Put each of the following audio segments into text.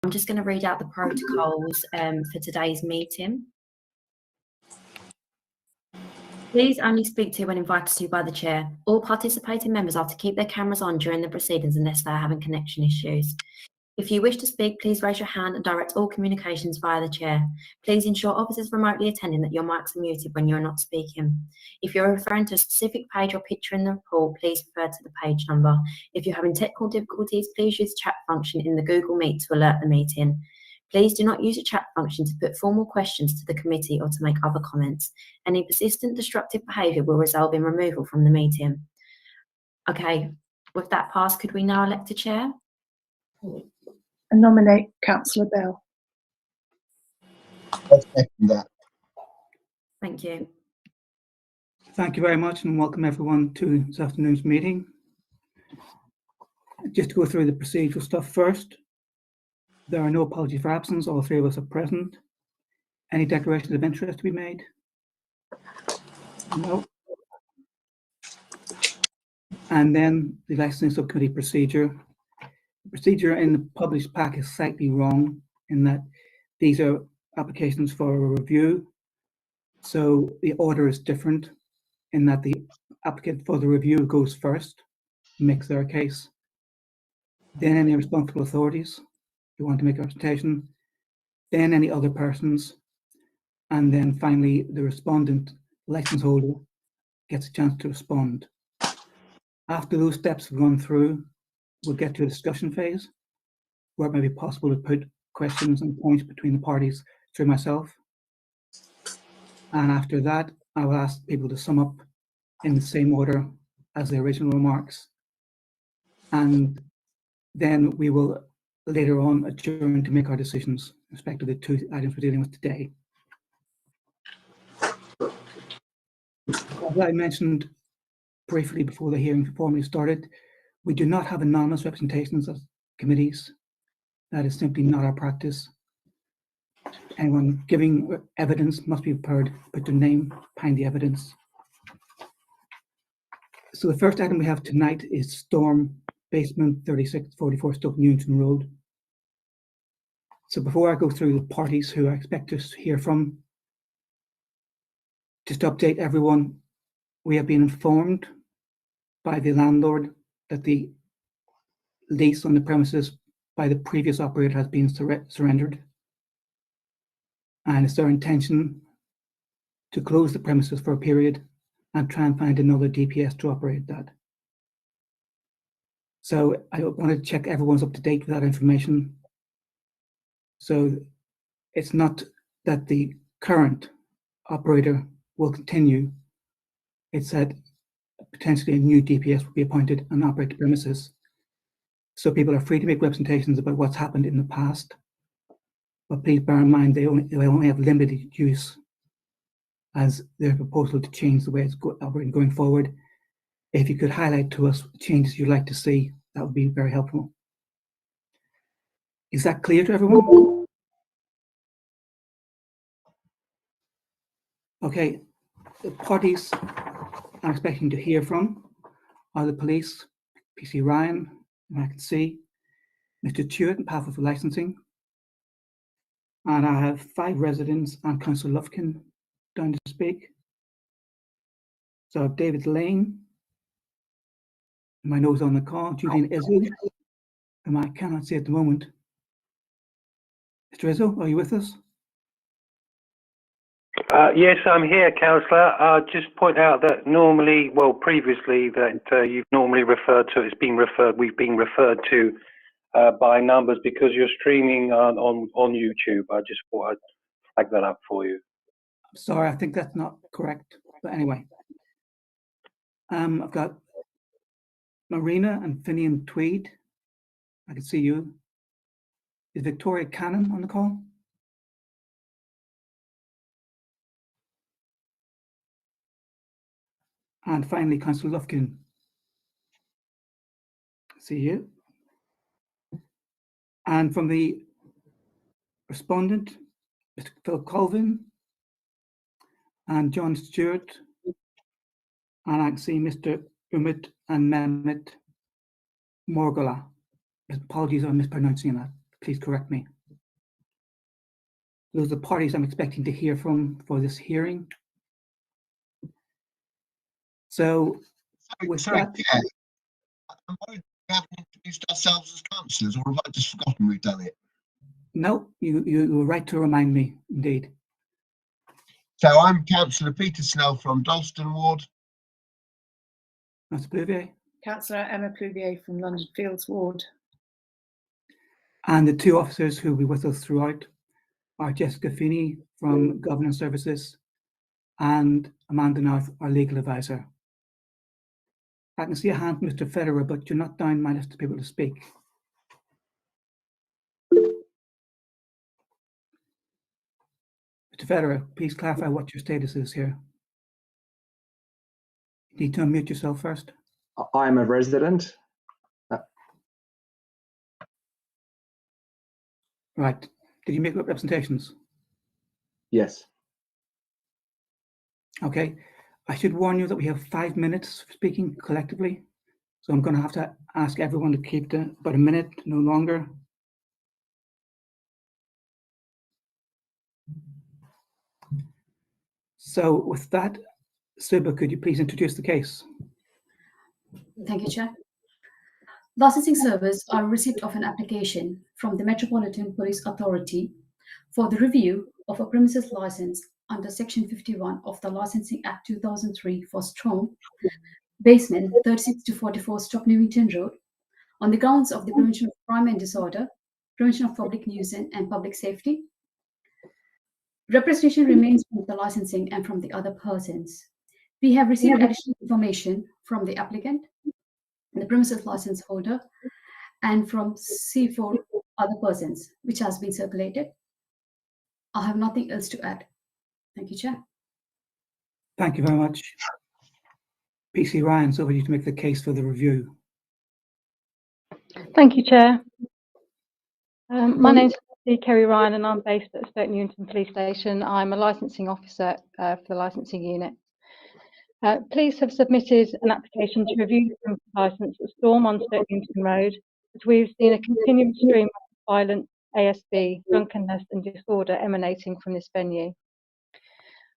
I'm just going to read out the protocols for today's meeting. Please only speak to when invited to by the chair. All participating members are to keep their cameras on during the proceedings unless they are having connection issues. If you wish to speak, please raise your hand and direct all communications via the chair. Please ensure officers remotely attending that your mics are muted when you're not speaking. If you're referring to a specific page or picture in the report, please refer to the page number. If you're having technical difficulties, please use the chat function in the Google Meet to alert the meeting. Please do not use the chat function to put formal questions to the committee or to make other comments. Any persistent destructive behaviour will result in removal from the meeting. Okay, with that passed, could we now elect a chair? I nominate Councillor Bell. I'll second that. Thank you. Thank you very much and welcome everyone to this afternoon's meeting. Just to go through the procedural stuff first, there are no apologies for absence. All three of us are present. Any declarations of interest to be made? No. And then the licensing subcommittee procedure. The procedure in the published pack is slightly wrong in that these are applications for a review. So the order is different in that the applicant for the review goes first, makes their case. Then any responsible authorities who want to make a representation, then any other persons, and then finally the respondent, license holder, gets a chance to respond. After those steps have gone through, we'll get to a discussion phase where it may be possible to put questions and points between the parties through myself. And after that, I will ask people to sum up in the same order as the original remarks. And then we will later on adjourn to make our decisions with respect to the two items we're dealing with today. As I mentioned briefly before the hearing formally started, we do not have anonymous representations as committees. That is simply not our practice. Anyone giving evidence must be prepared to put their name behind the evidence. So the first item we have tonight is Storm Basement 3644 Stoke Newington Road. So before I go through the parties who I expect to hear from, just to update everyone, we have been informed by the landlord that the lease on the premises by the previous operator has been surrendered. And it's their intention to close the premises for a period and try and find another DPS to operate that. So I wanted to check everyone's up to date with that information. So it's not that the current operator will continue, it's that potentially a new DPS will be appointed and operate the premises. So people are free to make representations about what's happened in the past. But please bear in mind they only have limited use as their proposal to change the way it's operating going forward. If you could highlight to us changes you'd like to see, that would be very helpful. Is that clear to everyone? Okay, the parties I'm expecting to hear from are the police, PC Ryan, and I can see Mr. Tuitt and Pathway for Licensing. And I have 5 residents and Councillor Lufkin down to speak. So I have David Lane, whom I know is on the call, Julian Izzo, whom I cannot see at the moment. Mr. Izzo, are you with us? Yes, I'm here, Councillor. Just point out that normally, well, previously, that you've normally referred to, we've been referred to by numbers because you're streaming on YouTube. I just thought I'd flag that up for you. Sorry, I think that's not correct. But anyway, I've got Marina and Finian Tweed. I can see you. Is Victoria Cannon on the call? And finally, Councillor Lufkin. See you. And from the respondent, Mr. Phil Colvin and John Stewart, and I can see Mr. Umit and Mehmet Morgula. Apologies, I'm mispronouncing that. Please correct me. Those are the parties I'm expecting to hear from for this hearing. So with Sorry, that, Chair, I'm worried we haven't introduced ourselves as councillors, or have I just forgotten we've done it? no, you were right to remind me, indeed. So I'm Councillor Peter Snell from Dalston Ward. Councillor Bouvier. Councillor Emma Pluvier from London Fields Ward. And the two officers who will be with us throughout are Jessica Feeney from Governance Services and Amanda North, our legal advisor. I can see a hand from Mr. Federer, but you're not down my list of people to speak. Mr. Federer, please clarify what your status is here. You need to unmute yourself first. I'm a resident. Right. Did you make representations? Yes. Okay. I should warn you that we have 5 minutes for speaking collectively. So I'm going to have to ask everyone to keep to about a minute, no longer. So with that, Suba, could you please introduce the case? Thank you, Chair. Licensing service are receipt of an application from the Metropolitan Police Authority for the review of a premises license under Section 51 of the Licensing Act 2003 for Storm, basement 36 to 44 Stock Newington Road, on the grounds of the prevention of crime and disorder, prevention of public nuisance and public safety. Representation remains from the licensing and from the other persons. We have received additional information from the applicant, the premises license holder, and from C4 other persons, which has been circulated. I have nothing else to add. Thank you, Chair. Thank you very much. PC Ryan, so over to you to make the case for the review. Thank you, Chair. My name's Kerry Ryan and I'm based at Stoke Newington Police Station. I'm a licensing officer for the licensing unit. Police have submitted an application to review the premises licence at Storm on Stoke Newington Road, as we've seen a continuous stream of violent ASB, drunkenness and disorder emanating from this venue.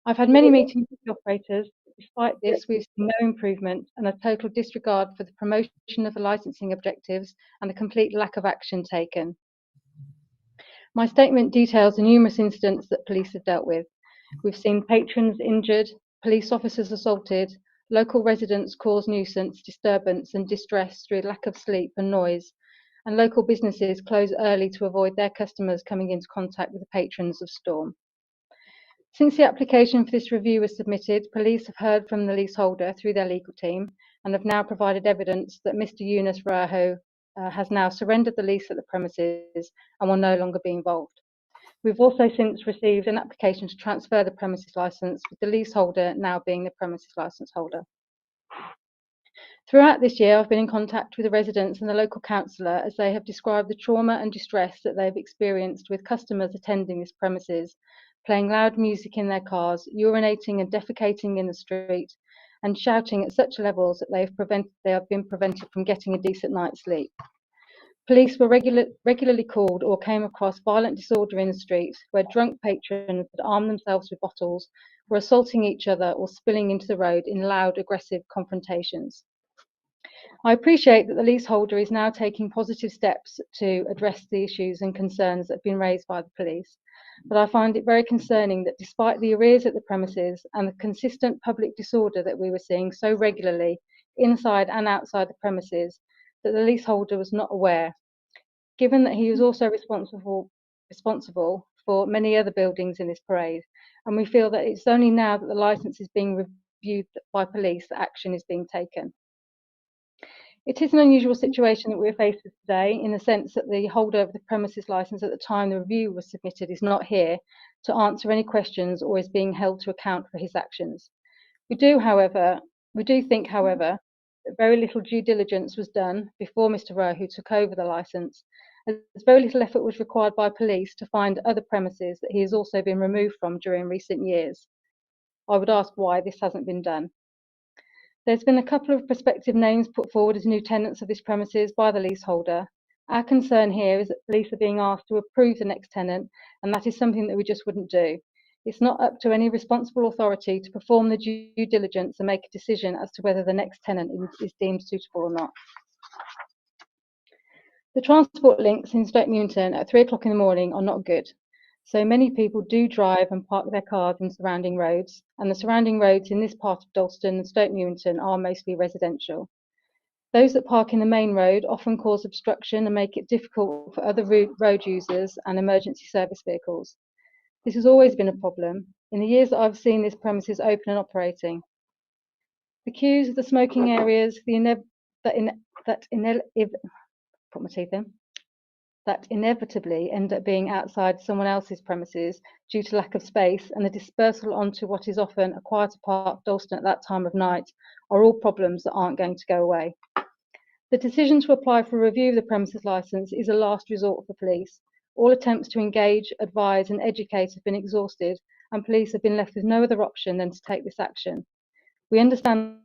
I've had many meetings with the operators. Despite this, we've seen no improvement and a total disregard for the promotion of the licensing objectives and a complete lack of action taken. My statement details the numerous incidents that police have dealt with. We've seen patrons injured, police officers assaulted, local residents cause nuisance, disturbance and distress through lack of sleep and noise, and local businesses close early to avoid their customers coming into contact with the patrons of Storm. Since the application for this review was submitted, police have heard from the leaseholder through their legal team and have now provided evidence that Mr. Yunus Raho has now surrendered the lease at the premises and will no longer be involved. We've also since received an application to transfer the premises licence, with the leaseholder now being the premises licence holder. Throughout this year, I've been in contact with the residents and the local councillor as they have described the trauma and distress that they've experienced with customers attending this premises, playing loud music in their cars, urinating and defecating in the street, and shouting at such levels that they have been prevented from getting a decent night's sleep. Police were regularly called or came across violent disorder in the streets where drunk patrons had armed themselves with bottles, were assaulting each other or spilling into the road in loud, aggressive confrontations. I appreciate that the leaseholder is now taking positive steps to address the issues and concerns that have been raised by the police, but I find it very concerning that despite the arrears at the premises and the consistent public disorder that we were seeing so regularly inside and outside the premises, that the leaseholder was not aware, given that he was also responsible for many other buildings in this parade, and we feel that it's only now that the licence is being reviewed by police that action is being taken. It is an unusual situation that we're faced with today, in the sense that the holder of the premises licence at the time the review was submitted is not here to answer any questions or is being held to account for his actions. We do think, however, that very little due diligence was done before Mr. Raho took over the licence, as very little effort was required by police to find other premises that he has also been removed from during recent years. I would ask why this hasn't been done. There's been a couple of prospective names put forward as new tenants of this premises by the leaseholder, Our concern here is that police are being asked to approve the next tenant, and that is something that we just wouldn't do. It's not up to any responsible authority to perform the due diligence and make a decision as to whether the next tenant is deemed suitable or not. The transport links in Stoke Newington at 3 o'clock in the morning are not good. So many people do drive and park their cars in surrounding roads, and the surrounding roads in this part of Dalston and Stoke Newington are mostly residential. Those that park in the main road often cause obstruction and make it difficult for other road users and emergency service vehicles. This has always been a problem in the years that I've seen this premises open and operating. The queues, the smoking areas, that inevitably end up being outside someone else's premises due to lack of space, and the dispersal onto what is often a quieter part of Dalston at that time of night are all problems that aren't going to go away. The decision to apply for a review of the premises licence is a last resort for police. All attempts to engage, advise and educate have been exhausted, and police have been left with no other option than to take this action. We understand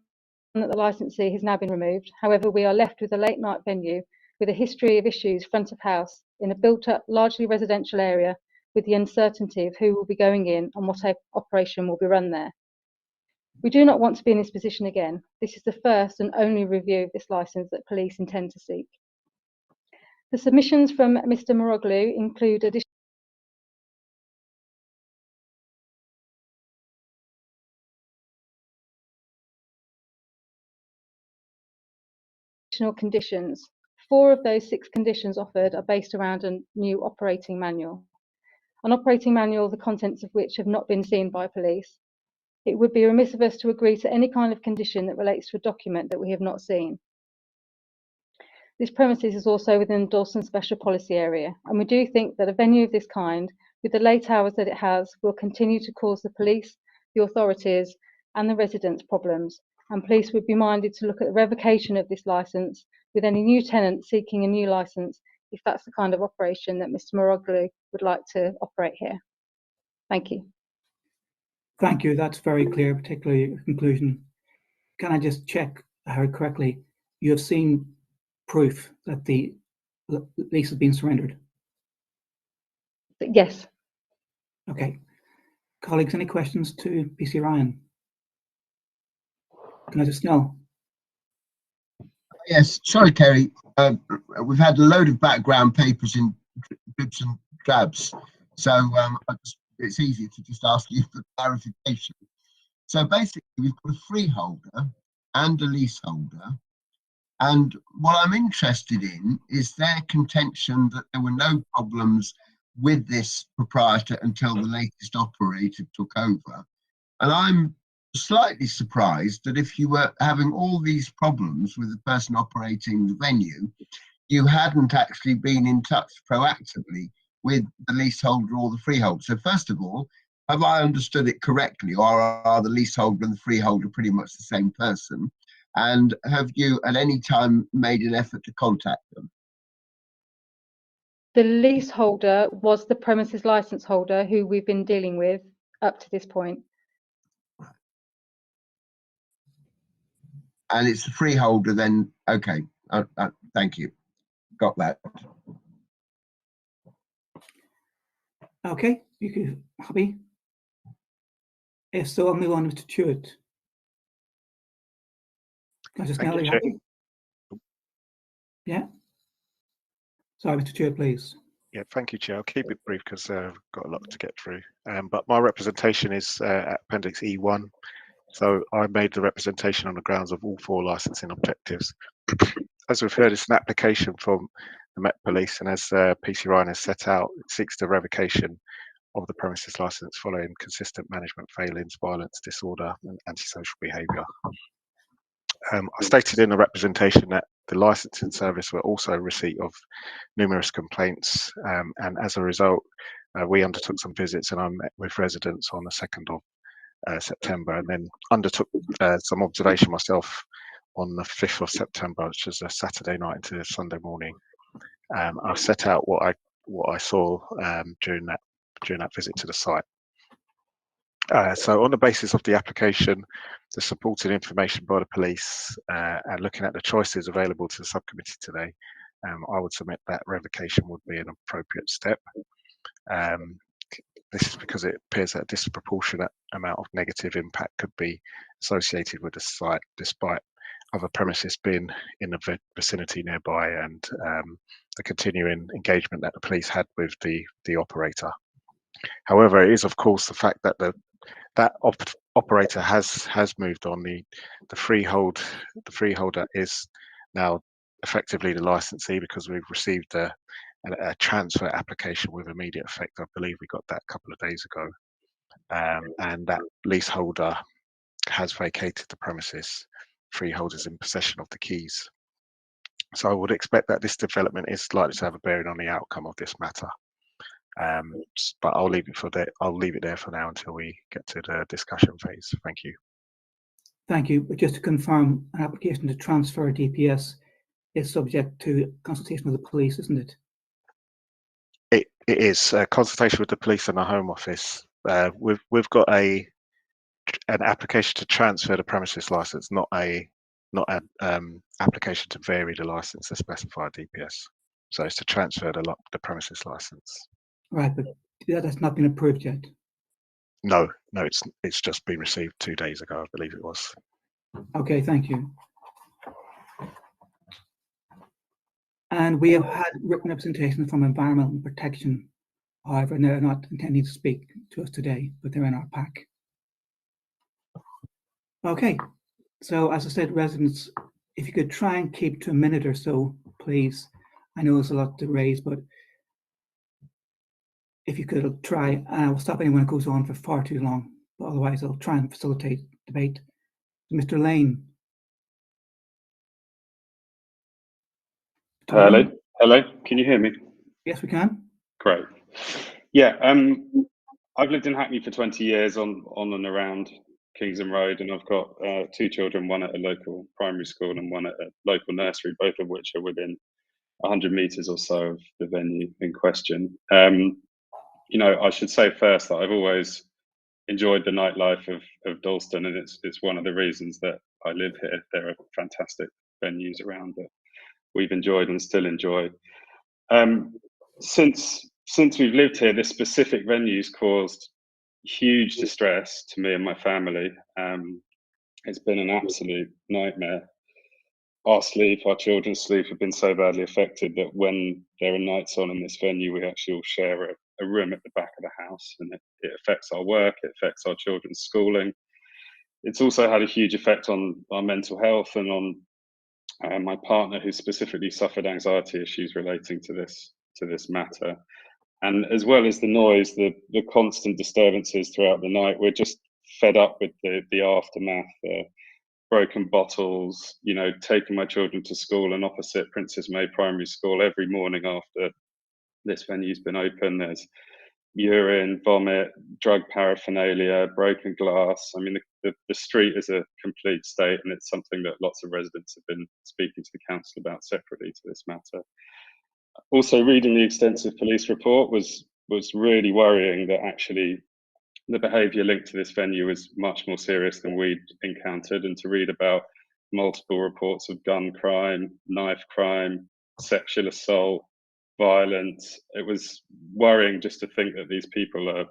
that the licensee has now been removed. However, we are left with a late night venue with a history of issues front of house in a built up, largely residential area, with the uncertainty of who will be going in and what operation will be run there. We do not want to be in this position again. This is the first and only review of this licence that police intend to seek. The submissions from Mr. Moroglu include additional conditions. 4 of those 6 conditions offered are based around a new operating manual. An operating manual, the contents of which have not been seen by police. It would be remiss of us to agree to any kind of condition that relates to a document that we have not seen. This premises is also within Dalston Special Policy Area, and we do think that a venue of this kind, with the late hours that it has, will continue to cause the police, the authorities and the residents problems, and police would be minded to look at the revocation of this licence with any new tenant seeking a new licence if that's the kind of operation that Mr. Moroglu would like to operate here. Thank you. Thank you. That's very clear, particularly your conclusion. Can I just check I heard correctly? You have seen proof that the lease has been surrendered? Yes. Okay. Colleagues, any questions to PC Ryan? Councillor Snell. Yes, sorry, Kerry. We've had a load of background papers in dribs and drabs, so it's easy to just ask you for clarification. So basically, we've got a freeholder and a leaseholder, and what I'm interested in is their contention that there were no problems with this proprietor until the latest operator took over. And I'm slightly surprised that if you were having all these problems with the person operating the venue, you hadn't actually been in touch proactively with the leaseholder or the freeholder. So first of all, have I understood it correctly, or are the leaseholder and the freeholder pretty much the same person? And have you at any time made an effort to contact them? The leaseholder was the premises licence holder who we've been dealing with up to this point. And it's the freeholder then, okay, thank you, got that. Okay, you can happy? If so, I'll move on to Stuart. Councillor Snell, are you happy? Yeah? Sorry, Mr. Chair, please. Yeah, thank you, Chair. I'll keep it brief because I've got a lot to get through. But my representation is at Appendix E1. So I made the representation on the grounds of all 4 licensing objectives. As we've heard, it's an application from the Met Police, and as PC Ryan has set out, it seeks the revocation of the premises licence following consistent management failings, violence, disorder and antisocial behaviour. I stated in the representation that the licensing service were also receipt of numerous complaints, and as a result, we undertook some visits, and I met with residents on the 2nd of September, and then undertook some observation myself on the 5th of September, which was a Saturday night into Sunday morning. I set out what I saw during that visit to the site. So on the basis of the application, the supporting information by the police, and looking at the choices available to the subcommittee today, I would submit that revocation would be an appropriate step. This is because it appears that a disproportionate amount of negative impact could be associated with the site, despite other premises being in the vicinity nearby, and the continuing engagement that the police had with the operator. However, it is of course the fact that that operator has moved on. The freeholder is now effectively the licensee, because we've received a transfer application with immediate effect. I believe we got that a couple of days ago, and that leaseholder has vacated the premises. Freeholders in possession of the keys. So I would expect that this development is likely to have a bearing on the outcome of this matter. But I'll leave it there for now until we get to the discussion phase. Thank you. Thank you. But just to confirm, an application to transfer DPS is subject to consultation with the police, isn't it? It is consultation with the police and the Home Office. We've got an application to transfer the premises license, not an application to vary the license to specify DPS. So it's to transfer the premises license. Right, but that has not been approved yet. No, it's just been received 2 days ago, I believe it was. Okay, thank you. And we have had written representation from Environmental Protection. However, they're not intending to speak to us today, but they're in our pack. Okay, so as I said, residents, if you could try and keep to a minute or so, please. I know there's a lot to raise, but if you could try, and I will stop anyone who goes on for far too long, but otherwise I'll try and facilitate debate. Mr. Lane. Hello, can you hear me? Yes, we can. Great. Yeah, I've lived in Hackney for 20 years on and around Kingston Road, and I've got 2 children, one at a local primary school and one at a local nursery, both of which are within 100 metres or so of the venue in question. You know, I should say first that I've always enjoyed the nightlife of Dalston, and it's one of the reasons that I live here. There are fantastic venues around that we've enjoyed and still enjoy. Since we've lived here, this specific venue's caused huge distress to me and my family. It's been an absolute nightmare. Our sleep, our children's sleep have been so badly affected that when there are nights on in this venue, we actually all share a room at the back of the house, and it affects our work, it affects our children's schooling. It's also had a huge effect on our mental health and on my partner, who specifically suffered anxiety issues relating to this matter. And as well as the noise, the constant disturbances throughout the night, we're just fed up with the aftermath, broken bottles, you know, taking my children to school and opposite Princess May Primary School every morning after this venue's been open. There's urine, vomit, drug paraphernalia, broken glass. I mean, the street is a complete state, and it's something that lots of residents have been speaking to the council about separately to this matter. Also, reading the extensive police report was really worrying that actually the behaviour linked to this venue was much more serious than we'd encountered, and to read about multiple reports of gun crime, knife crime, sexual assault, violence. It was worrying just to think that these people have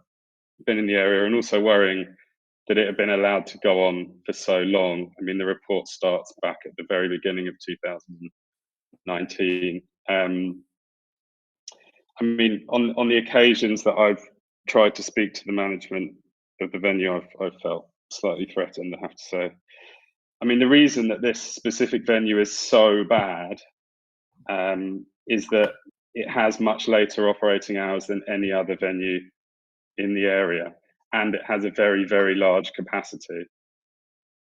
been in the area, and also worrying that it had been allowed to go on for so long. I mean, the report starts back at the very beginning of 2019. I mean, on the occasions that I've tried to speak to the management of the venue, I've felt slightly threatened, I have to say. I mean, the reason that this specific venue is so bad is that it has much later operating hours than any other venue in the area, and it has a very, very large capacity.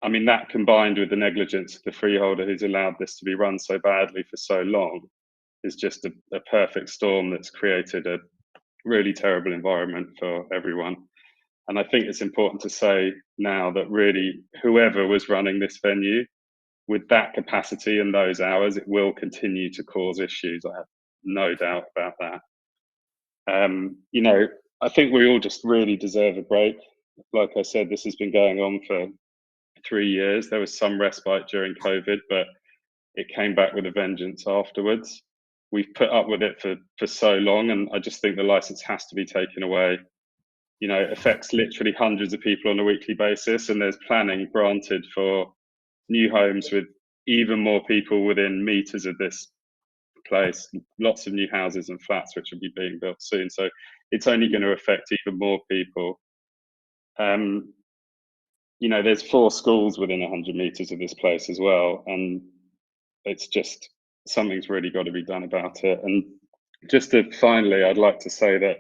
I mean, that combined with the negligence of the freeholder who's allowed this to be run so badly for so long is just a perfect storm that's created a really terrible environment for everyone. And I think it's important to say now that really whoever was running this venue with that capacity and those hours, it will continue to cause issues. I have no doubt about that. You know, I think we all just really deserve a break. Like I said, this has been going on for 3 years. There was some respite during COVID, but it came back with a vengeance afterwards. we've put up with it for so long, and I just think the license has to be taken away. You know, it affects literally hundreds of people on a weekly basis, and there's planning granted for new homes with even more people within meters of this place, lots of new houses and flats which will be being built soon. So it's only going to affect even more people. You know, there's 4 schools within 100 meters of this place as well, and it's just, something's really got to be done about it. And just to finally, I'd like to say that,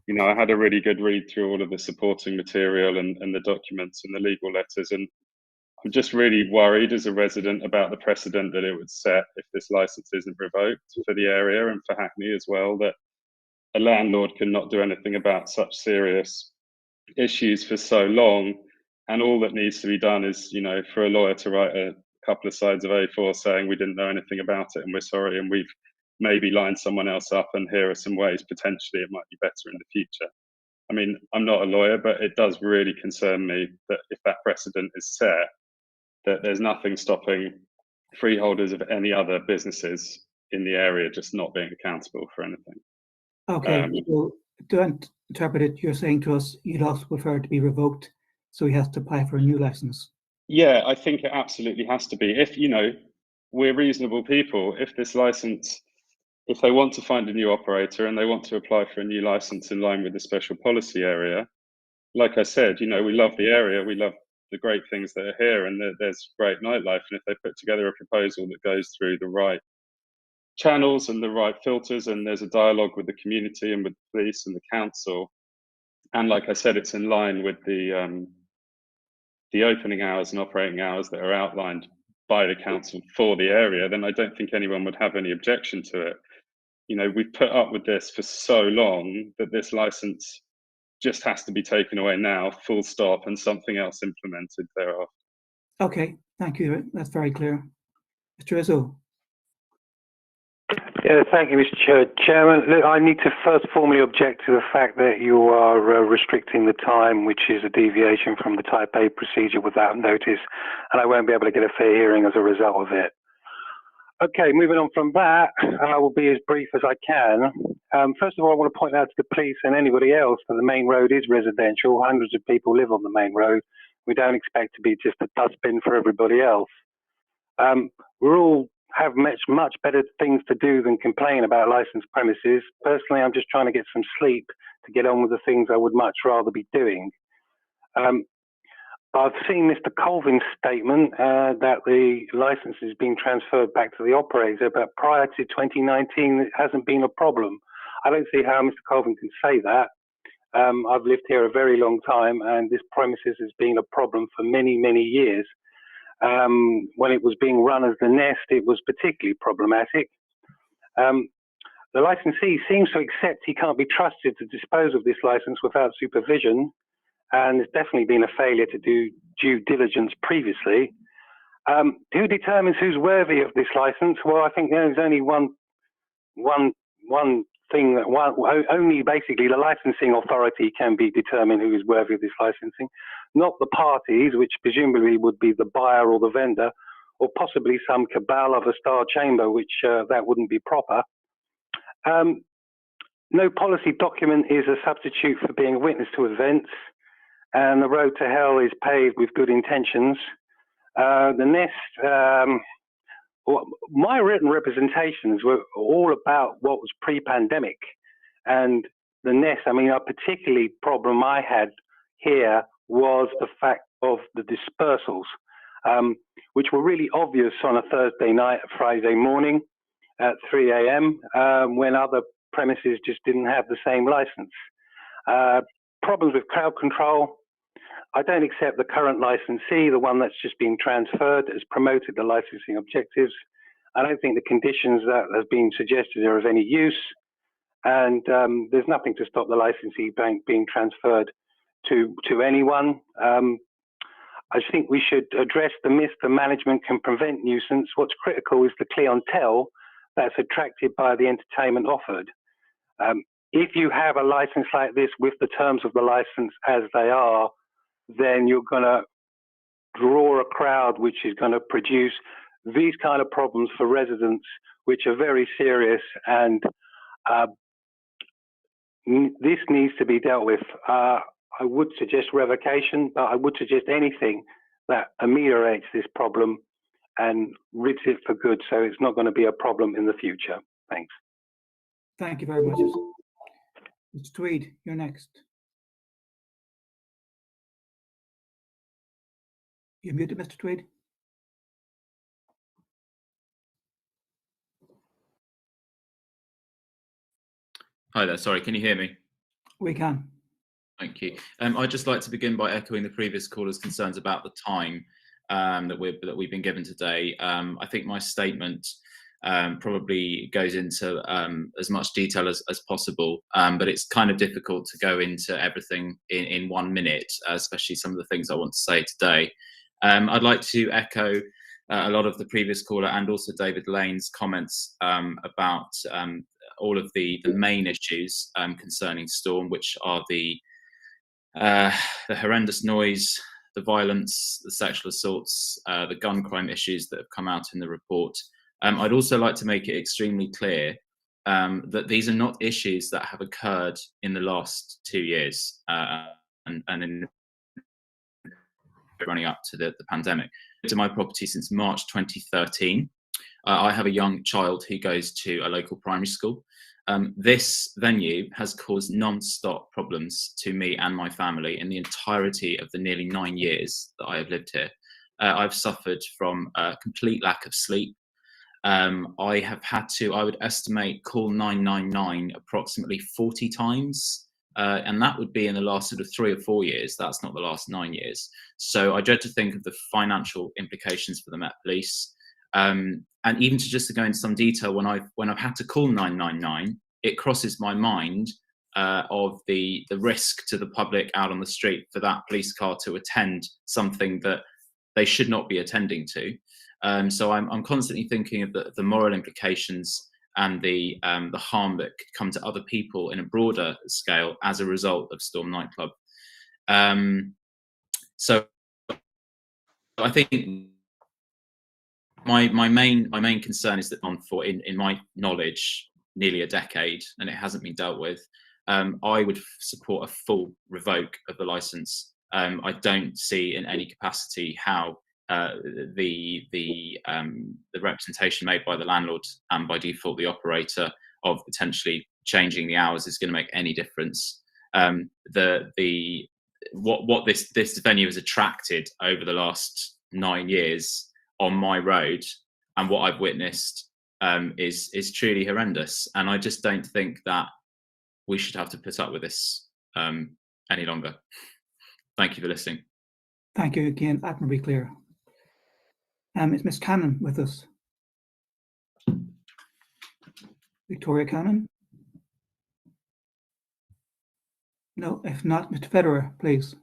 you know, I had a really good read through all of the supporting material and the documents and the legal letters, and I'm just really worried as a resident about the precedent that it would set if this license isn't revoked for the area and for Hackney as well, that a landlord cannot do anything about such serious issues for so long. And all that needs to be done is, you know, for a lawyer to write a couple of sides of A4 saying we didn't know anything about it and we're sorry and we've maybe lined someone else up, and here are some ways potentially it might be better in the future. I mean, I'm not a lawyer, but it does really concern me that if that precedent is set, that there's nothing stopping freeholders of any other businesses in the area just not being accountable for anything. Okay, so to interpret it, you're saying to us you'd also prefer it to be revoked, so he has to apply for a new license. Yeah, I think it absolutely has to be. If, you know, we're reasonable people, if this license, if they want to find a new operator and they want to apply for a new license in line with the special policy area, like I said, you know, we love the area, we love the great things that are here, and there's great nightlife. And if they put together a proposal that goes through the right channels and the right filters, and there's a dialogue with the community and with the police and the council, and like I said, it's in line with the opening hours and operating hours that are outlined by the council for the area, then I don't think anyone would have any objection to it. You know, we've put up with this for so long that this license just has to be taken away now, full stop, and something else implemented thereafter. Okay, thank you. That's very clear. Mr. Izzo. Yeah, thank you, Mr. Chairman. Look, I need to first formally object to the fact that you are restricting the time, which is a deviation from the Type A procedure without notice, and I won't be able to get a fair hearing as a result of it. Okay, moving on from that, I will be as brief as I can. First of all, I want to point out to the police and anybody else that the main road is residential. Hundreds of people live on the main road. We don't expect to be just a dustbin for everybody else. We're all have much better things to do than complain about licensed premises. Personally, I'm just trying to get some sleep to get on with the things I would much rather be doing. I've seen Mr. Colvin's statement that the license is being transferred back to the operator, but prior to 2019, it hasn't been a problem. I don't see how Mr. Colvin can say that. I've lived here a very long time, and this premises has been a problem for many, many years. When it was being run as the Nest, it was particularly problematic. The licensee seems to accept he can't be trusted to dispose of this license without supervision, and there's definitely been a failure to do due diligence previously. Who determines who's worthy of this license? Well, I think there's only one thing that only basically the licensing authority can be determined who is worthy of this licensing, not the parties, which presumably would be the buyer or the vendor, or possibly some cabal of a star chamber, which that wouldn't be proper. No policy document is a substitute for being a witness to events, and the road to hell is paved with good intentions. The Nest, my written representations were all about what was pre-pandemic, and the Nest, I mean, a particularly problem I had here was the fact of the dispersals, which were really obvious on a Thursday night, a Friday morning at 3 a.m. When other premises just didn't have the same license. Problems with crowd control. I don't accept the current licensee, the one that's just been transferred, has promoted the licensing objectives. I don't think the conditions that have been suggested are of any use. And there's nothing to stop the licensee being transferred to anyone. I think we should address the myth that management can prevent nuisance. What's critical is the clientele that's attracted by the entertainment offered. If you have a license like this with the terms of the license as they are, then you're going to draw a crowd which is going to produce these kind of problems for residents, which are very serious, and this needs to be dealt with. I would suggest revocation, but I would suggest anything that ameliorates this problem and rids it for good, so it's not going to be a problem in the future. Thanks. Thank you very much. Mr. Tweed, you're next. You're muted, Mr. Tweed. Hi there. Sorry, can you hear me? We can. Thank you. I'd just like to begin by echoing the previous caller's concerns about the time that we've been given today. I think my statement probably goes into as much detail as possible, but it's kind of difficult to go into everything in 1 minute, especially some of the things I want to say today. I'd like to echo a lot of the previous caller and also David Lane's comments about all of the main issues concerning Storm, which are the horrendous noise, the violence, the sexual assaults, the gun crime issues that have come out in the report. I'd also like to make it extremely clear that these are not issues that have occurred in the last 2 years and in running up to the pandemic. To my property since March 2013. I have a young child who goes to a local primary school. This venue has caused non-stop problems to me and my family in the entirety of the nearly 9 years that I have lived here. I've suffered from a complete lack of sleep. I have had to, I would estimate, call 999 approximately 40 times. And that would be in the last sort of 3 or 4 years. That's not the last 9 years. So I dread to think of the financial implications for the Met Police. And even to go into some detail, when I've had to call 999, it crosses my mind of the risk to the public out on the street for that police car to attend something that they should not be attending to. So I'm constantly thinking of the moral implications and the harm that could come to other people in a broader scale as a result of Storm nightclub. So I think my main concern is that for in my knowledge nearly a decade, and it hasn't been dealt with. I would support a full revoke of the license. I don't see in any capacity how the representation made by the landlord and by default the operator of potentially changing the hours is going to make any difference. What this venue has attracted over the last 9 years on my road and what I've witnessed is truly horrendous, and I just don't think that we should have to put up with this any longer. Thank you for listening. Thank you again, admirably clear. Is Ms. Cannon with us? Victoria Cannon? No, if not, Mr. Federer, please.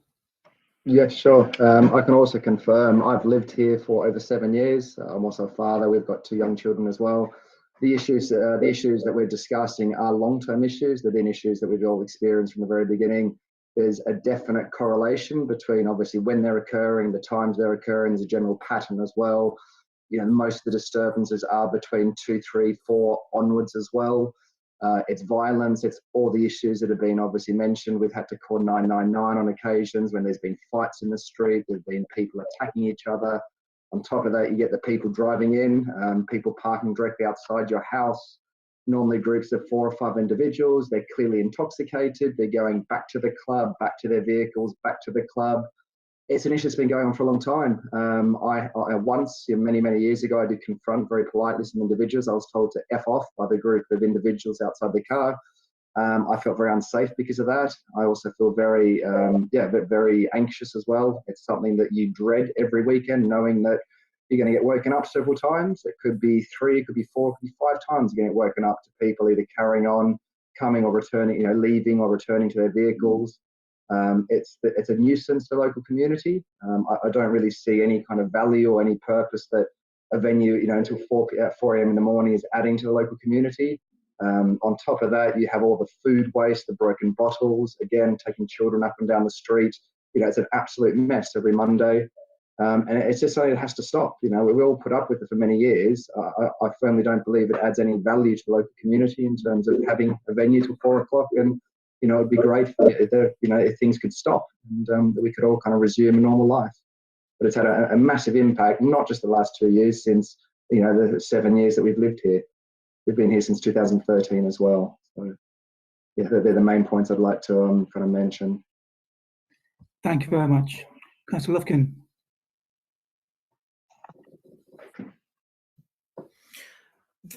Yes, sure. I can also confirm I've lived here for over 7 years. I'm also a father. We've got 2 young children as well. The issues that we're discussing are long-term issues. They've been issues that we've all experienced from the very beginning. There's a definite correlation between obviously when they're occurring, the times they're occurring. There's a general pattern as well. You know, most of the disturbances are between 2, 3, 4 onwards as well. It's violence, it's all the issues that have been obviously mentioned. We've had to call 999 on occasions when there's been fights in the street, there's been people attacking each other. On top of that, you get the people driving in, people parking directly outside your house, normally groups of 4 or 5 individuals. They're clearly intoxicated, they're going back to the club, back to their vehicles, back to the club. It's an issue that's been going on for a long time. I once, many years ago, I did confront very politely some individuals. I was told to F off by the group of individuals outside the car. I felt very unsafe because of that. I also feel very, very anxious as well. It's something that you dread every weekend, knowing that you're going to get woken up several times. It could be 3, it could be 4, it could be 5 times you're going to get woken up to people either carrying on, coming or returning, leaving or returning to their vehicles. It's a nuisance to the local community. I don't really see any kind of value or any purpose that a venue, until 4 a.m. in the morning is adding to the local community. On top of that, you have all the food waste, the broken bottles, again, taking children up and down the street. It's an absolute mess every Monday. And it's just something that has to stop. You know, we all put up with it for many years. I firmly don't believe it adds any value to the local community in terms of having a venue till 4 o'clock. And, you know, it'd be great if things could stop and we could all kind of resume a normal life. But it's had a massive impact, not just the last 2 years, since, you know, the 7 years that we've lived here. We've been here since 2013 as well. So, yeah, they're the main points I'd like to kind of mention. Thank you very much. Councillor Lufkin.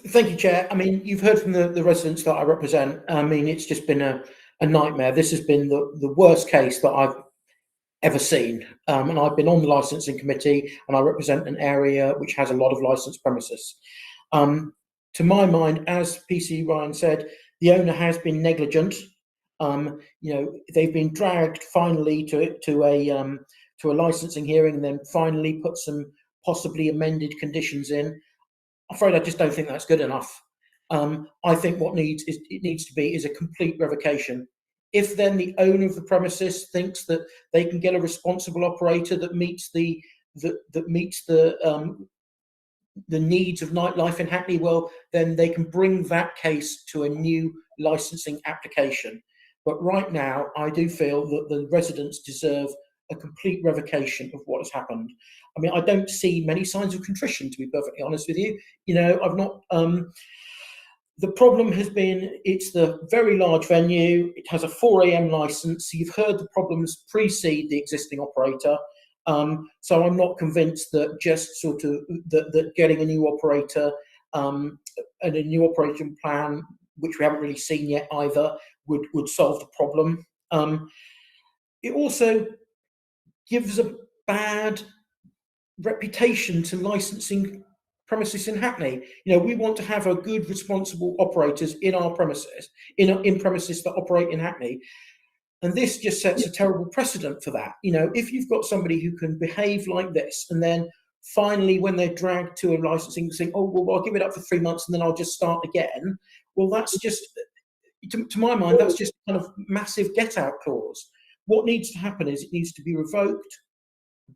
Thank you, Chair. I mean, you've heard from the residents that I represent. I mean, it's just been a nightmare. This has been the worst case that I've ever seen. And I've been on the licensing committee, and I represent an area which has a lot of licensed premises. To my mind, as PC Ryan said, the owner has been negligent. You know, they've been dragged finally to a licensing hearing, and then finally put some possibly amended conditions in. I'm afraid I just don't think that's good enough. I think what needs to be a complete revocation. If then the owner of the premises thinks that they can get a responsible operator that meets the needs of nightlife in Hackney, well, then they can bring that case to a new licensing application. But right now, I do feel that the residents deserve a complete revocation of what has happened. I mean, I don't see many signs of contrition, to be perfectly honest with you. You know, I've not. The problem has been it's the very large venue. It has a 4 a.m. license. You've heard the problems precede the existing operator. So I'm not convinced that just sort of that getting a new operator and a new operating plan, which we haven't really seen yet either, would solve the problem. It also gives a bad reputation to licensing premises in Hackney. You know, we want to have a good, responsible operators in our premises, in premises that operate in Hackney. And this just sets a terrible precedent for that. You know, if you've got somebody who can behave like this, and then finally when they're dragged to a licensing, saying, oh, well, I'll give it up for 3 months and then I'll just start again. Well, that's just, to my mind, that's just kind of massive get out clause. What needs to happen is it needs to be revoked,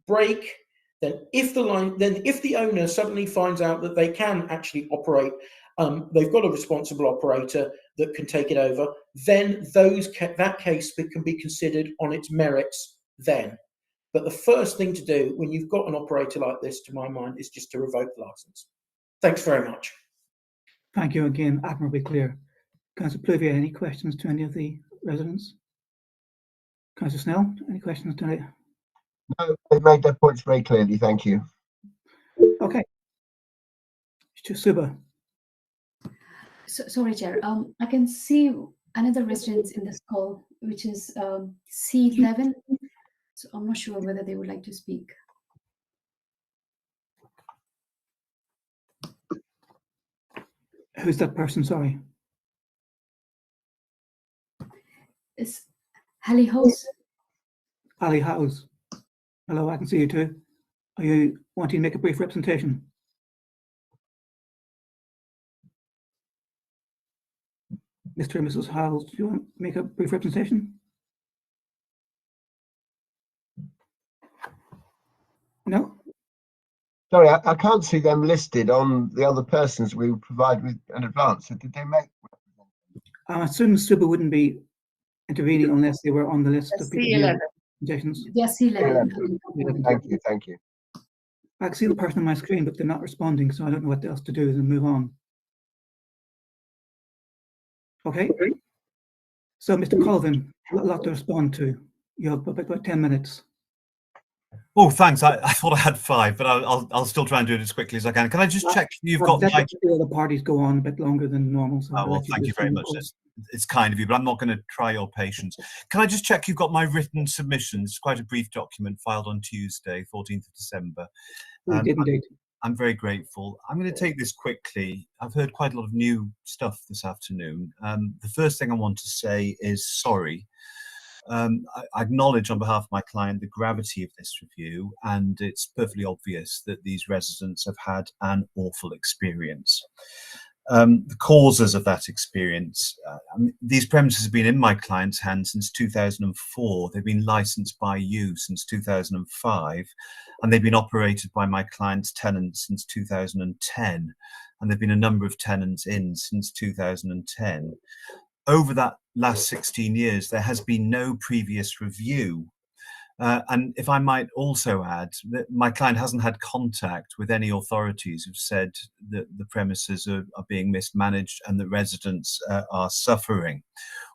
break. Then if the owner suddenly finds out that they can actually operate, they've got a responsible operator that can take it over, then that case can be considered on its merits then. But the first thing to do when you've got an operator like this, to my mind, is just to revoke the licence. Thanks very much. Thank you again, admirably clear. Councillor Pluvier, any questions to any of the residents? Councillor Snell, any questions tonight? No, they've made their points very clearly. Thank you. Okay. Suba. Sorry, Chair. I can see another resident in this call, which is C11. So I'm not sure whether they would like to speak. Who's that person? Sorry. It's Ali House. Ali House. Hello, I can see you too. Are you wanting to make a brief representation? Mr. and Mrs. Howells, do you want to make a brief representation? No? Sorry, I can't see them listed on the other persons we provide with in advance. So did they make? I assume Suba wouldn't be intervening unless they were on the list of people. C11. Presentations. Yes, C11. Thank you. I can see the person on my screen, but they're not responding, so I don't know what else to do than move on. Okay. So, Mr. Colvin, a lot to respond to. You have about 10 minutes. Oh, thanks. I thought I had 5, but I'll still try and do it as quickly as I can. Can I just check you've got my... The other parties go on a bit longer than normal. So well, thank you very much. It's kind of you, but I'm not going to try your patience. Can I just check you've got my written submission? It's quite a brief document filed on Tuesday, 14th of December. I'm very grateful. I'm going to take this quickly. I've heard quite a lot of new stuff this afternoon. The first thing I want to say is sorry. I acknowledge on behalf of my client the gravity of this review, and it's perfectly obvious that these residents have had an awful experience. The causes of that experience. These premises have been in my client's hands since 2004. They've been licensed by you since 2005, and they've been operated by my client's tenants since 2010. And there've been a number of tenants in since 2010. Over that last 16 years, there has been no previous review. And if I might also add that my client hasn't had contact with any authorities who've said that the premises are being mismanaged and that residents are suffering.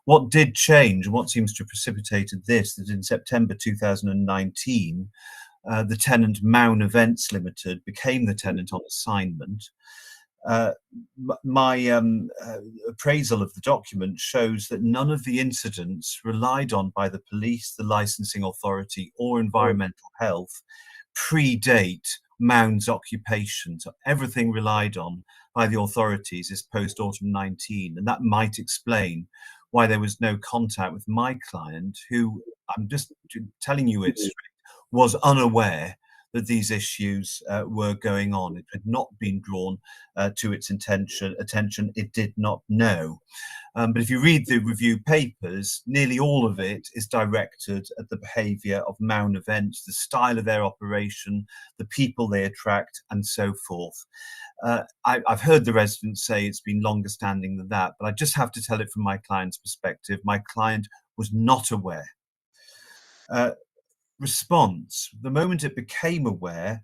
What did change, and what seems to have precipitated this, that in September 2019, the tenant Maun Events Limited became the tenant on assignment. My appraisal of the document shows that none of the incidents relied on by the police, the licensing authority, or environmental health predate Maun's occupation. So everything relied on by the authorities is post-autumn 19, and that might explain why there was no contact with my client, who, I'm just telling you it straight, was unaware that these issues were going on. It had not been drawn to its attention. It did not know. But if you read the review papers, nearly all of it is directed at the behaviour of Maun Events, the style of their operation, the people they attract, and so forth. I've heard the residents say it's been longer standing than that, but I just have to tell it from my client's perspective. My client was not aware. Response: the moment it became aware,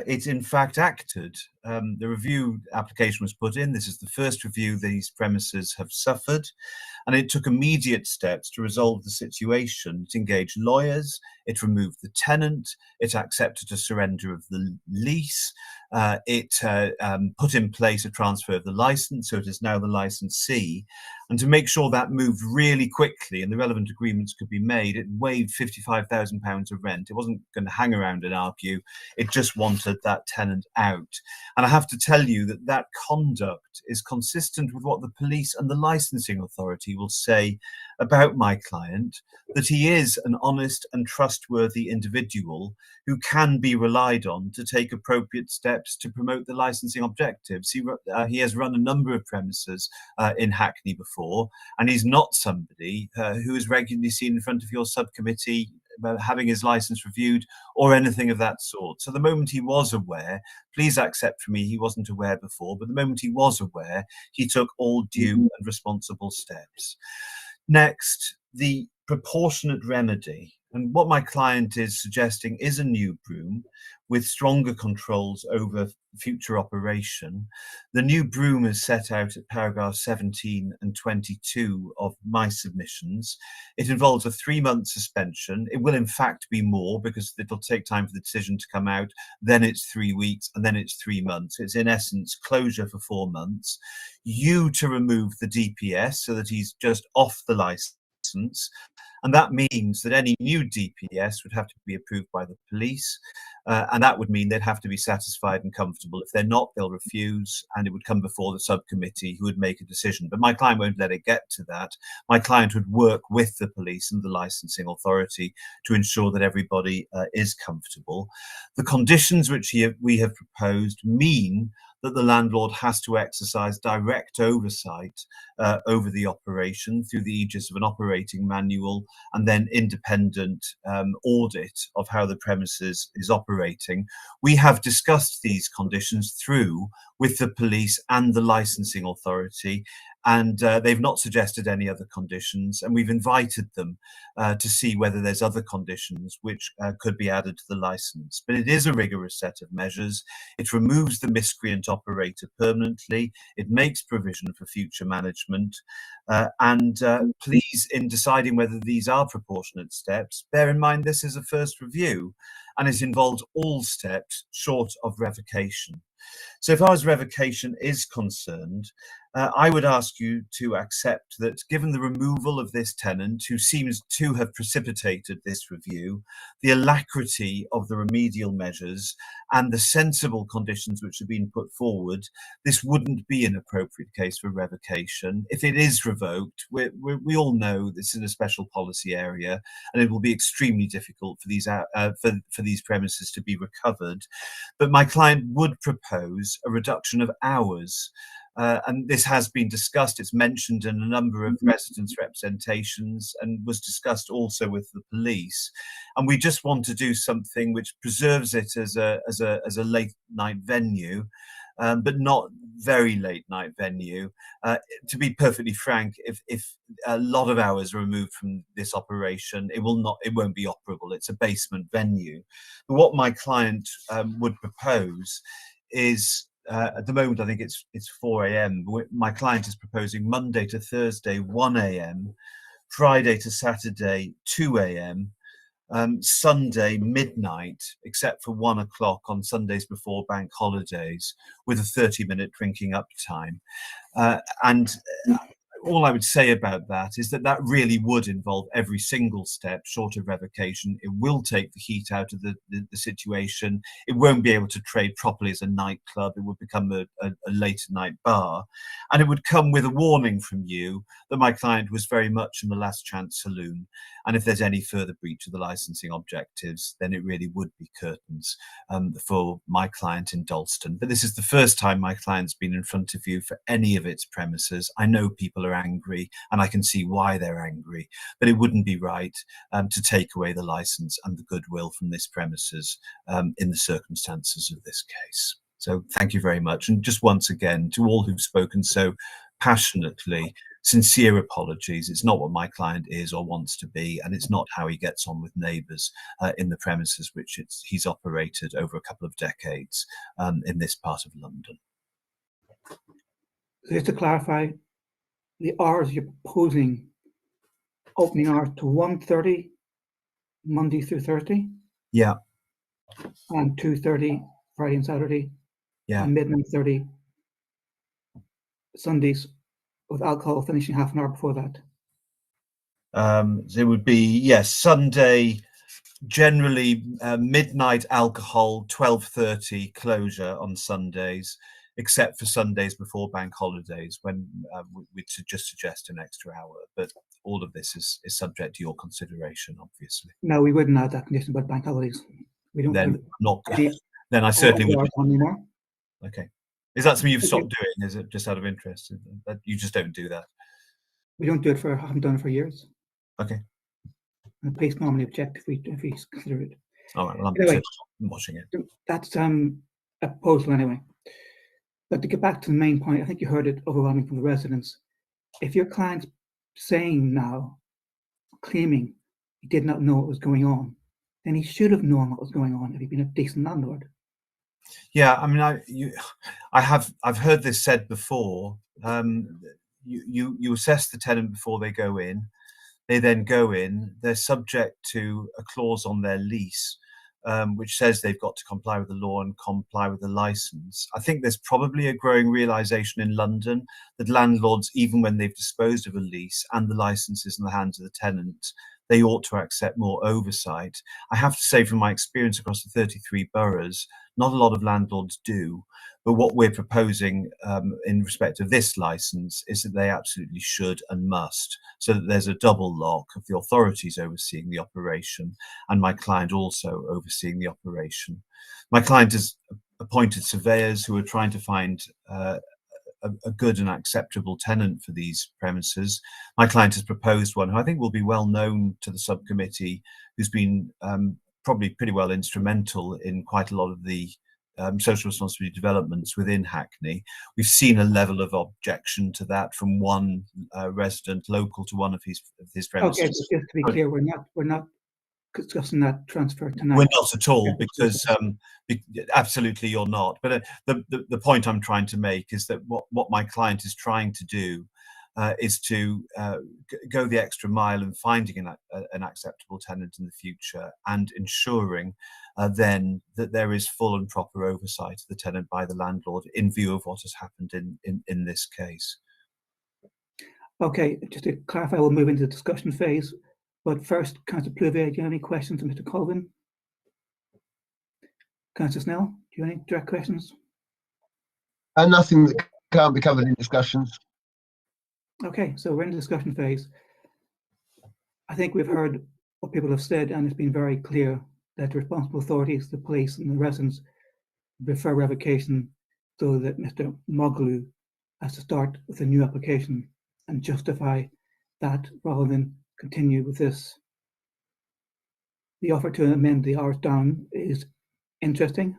it in fact acted. The review application was put in. This is the first review these premises have suffered, and it took immediate steps to resolve the situation. It engaged lawyers, it removed the tenant, it accepted a surrender of the lease, it put in place a transfer of the license, so it is now the licensee. And to make sure that moved really quickly and the relevant agreements could be made, it waived £55,000 of rent. It wasn't going to hang around and argue. It just wanted that tenant out. And I have to tell you that that conduct is consistent with what the police and the licensing authority will say about my client, that he is an honest and trustworthy individual who can be relied on to take appropriate steps to promote the licensing objectives. He has run a number of premises in Hackney before, and he's not somebody who is regularly seen in front of your subcommittee having his license reviewed or anything of that sort. So the moment he was aware, please accept from me he wasn't aware before, but the moment he was aware, he took all due and responsible steps. Next, the proportionate remedy. And what my client is suggesting is a new broom with stronger controls over future operation. The new broom is set out at paragraph 17 and 22 of my submissions. It involves a 3-month suspension. It will in fact be more because it'll take time for the decision to come out. Then it's 3 weeks and then it's 3 months. It's in essence closure for 4 months. You to remove the DPS so that he's just off the license. And that means that any new DPS would have to be approved by the police. And that would mean they'd have to be satisfied and comfortable. If they're not, they'll refuse, and it would come before the subcommittee who would make a decision. But my client won't let it get to that. My client would work with the police and the licensing authority to ensure that everybody is comfortable. The conditions which we have proposed mean that the landlord has to exercise direct oversight over the operation through the aegis of an operating manual and then independent audit of how the premises is operating. We have discussed these conditions through with the police and the licensing authority, and they've not suggested any other conditions, and we've invited them to see whether there's other conditions which could be added to the license. But it is a rigorous set of measures. It removes the miscreant operator permanently. It makes provision for future management. Please, in deciding whether these are proportionate steps, bear in mind this is a first review and it involves all steps short of revocation. So as far as revocation is concerned, I would ask you to accept that given the removal of this tenant who seems to have precipitated this review, the alacrity of the remedial measures and the sensible conditions which have been put forward, this wouldn't be an appropriate case for revocation. If it is revoked, we all know this is a special policy area and it will be extremely difficult for these premises to be recovered. But my client would propose a reduction of hours. And this has been discussed. It's mentioned in a number of residents' representations and was discussed also with the police. And we just want to do something which preserves it as a late night venue, but not very late night venue. To be perfectly frank, if a lot of hours are removed from this operation, it won't be operable. It's a basement venue. But what my client would propose is, at the moment, I think it's 4 a.m. My client is proposing Monday to Thursday, 1 a.m., Friday to Saturday, 2 a.m., Sunday midnight, except for 1 o'clock on Sundays before bank holidays, with a 30-minute drinking up time. And all I would say about that is that really would involve every single step short of revocation. It will take the heat out of the situation. It won't be able to trade properly as a nightclub. It would become a later night bar. And it would come with a warning from you that my client was very much in the last chance saloon. And if there's any further breach of the licensing objectives, then it really would be curtains for my client in Dalston. But this is the first time my client's been in front of you for any of its premises. I know people are angry, and I can see why they're angry, but it wouldn't be right to take away the license and the goodwill from this premises in the circumstances of this case. So thank you very much. And just once again, to all who've spoken so passionately, sincere apologies. It's not what my client is or wants to be, and it's not how he gets on with neighbours in the premises which he's operated over a couple of decades in this part of London. Just to clarify, the hours you're proposing, opening hours to 1:30 Monday through Thursday? Yeah. And 2:30 Friday and Saturday? Yeah. And midnight 30 Sundays, with alcohol finishing half an hour before that? So it would be, yes, Sunday, generally midnight alcohol, 12:30 closure on Sundays, except for Sundays before bank holidays, when we'd just suggest an extra hour. But all of this is subject to your consideration, obviously. No, we wouldn't add that condition about bank holidays. We don't. Then I certainly would. Anymore. Okay. Is that something you've stopped doing? Is it just out of interest? That you just don't do that? We don't do it haven't done it for years. Okay. And the police normally object if we consider it. All right. Well, I'm anyway, watching it. That's a proposal anyway. But to get back to the main point, I think you heard it overwhelming from the residents. If your client's saying now, claiming he did not know what was going on, then he should have known what was going on if he'd been a decent landlord. Yeah, I mean, I've heard this said before. You assess the tenant before they go in. They then go in. They're subject to a clause on their lease, which says they've got to comply with the law and comply with the license. I think there's probably a growing realization in London that landlords, even when they've disposed of a lease and the license is in the hands of the tenant, they ought to accept more oversight. I have to say, from my experience across the 33 boroughs, not a lot of landlords do. But what we're proposing in respect of this license is that they absolutely should and must, so that there's a double lock of the authorities overseeing the operation and my client also overseeing the operation. My client has appointed surveyors who are trying to find a good and acceptable tenant for these premises. My client has proposed one who I think will be well known to the subcommittee, who's been probably pretty well instrumental in quite a lot of the social responsibility developments within Hackney. We've seen a level of objection to that from one resident local to one of his premises. Okay, just to be clear, we're not discussing that transfer tonight. We're not at all, because absolutely you're not. But the point I'm trying to make is that what my client is trying to do is to go the extra mile in finding an acceptable tenant in the future and ensuring then that there is full and proper oversight of the tenant by the landlord in view of what has happened in this case. Okay, just to clarify, we'll move into the discussion phase. But first, Councillor Pluvier, do you have any questions to Mr. Colvin? Councillor Snell, do you have any direct questions? Nothing that can't be covered in discussions. Okay, so we're in the discussion phase. I think we've heard what people have said, and it's been very clear that the responsible authorities, the police and the residents, prefer revocation so that Mr. Moglu as to start with a new application and justify that rather than continue with this. The offer to amend the hours down is interesting,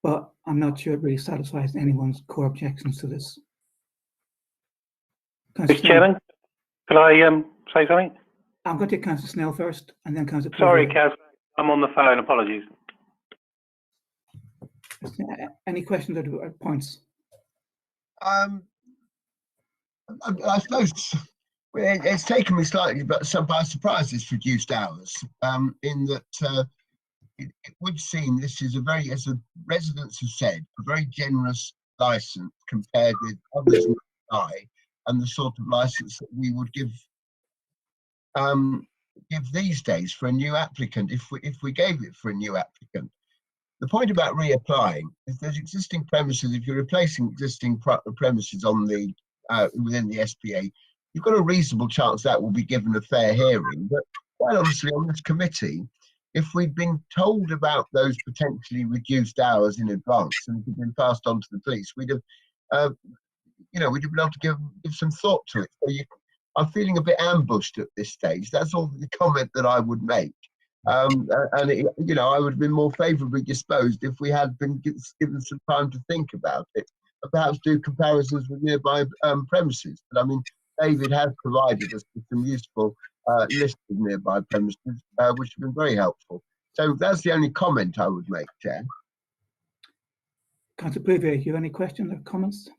but I'm not sure it really satisfies anyone's core objections to this. Mr. Chairman, could I say something? I'm going to take Councillor Snell first, and then Councillor. Sorry, Councillor, I'm on the phone. Apologies. Any questions or points? I suppose it's taken me slightly by surprise, this reduced hours, in that it would seem this is a very, as the residents have said, a very generous licence compared with others nearby, and the sort of licence that we would give these days for a new applicant if we gave it for a new applicant. The point about reapplying, if there's existing premises, if you're replacing existing premises on the within the SPA, you've got a reasonable chance that will be given a fair hearing. But quite honestly, on this committee, if we'd been told about those potentially reduced hours in advance and it had been passed on to the police, we'd have, we'd have been able to give some thought to it. So I'm feeling a bit ambushed at this stage. That's all the comment that I would make. I would have been more favourably disposed if we had been given some time to think about it, and perhaps do comparisons with nearby premises. But I mean, David has provided us with some useful list of nearby premises, which have been very helpful. So that's the only comment I would make, Chair. Councillor Bouvier, do you have any questions or comments?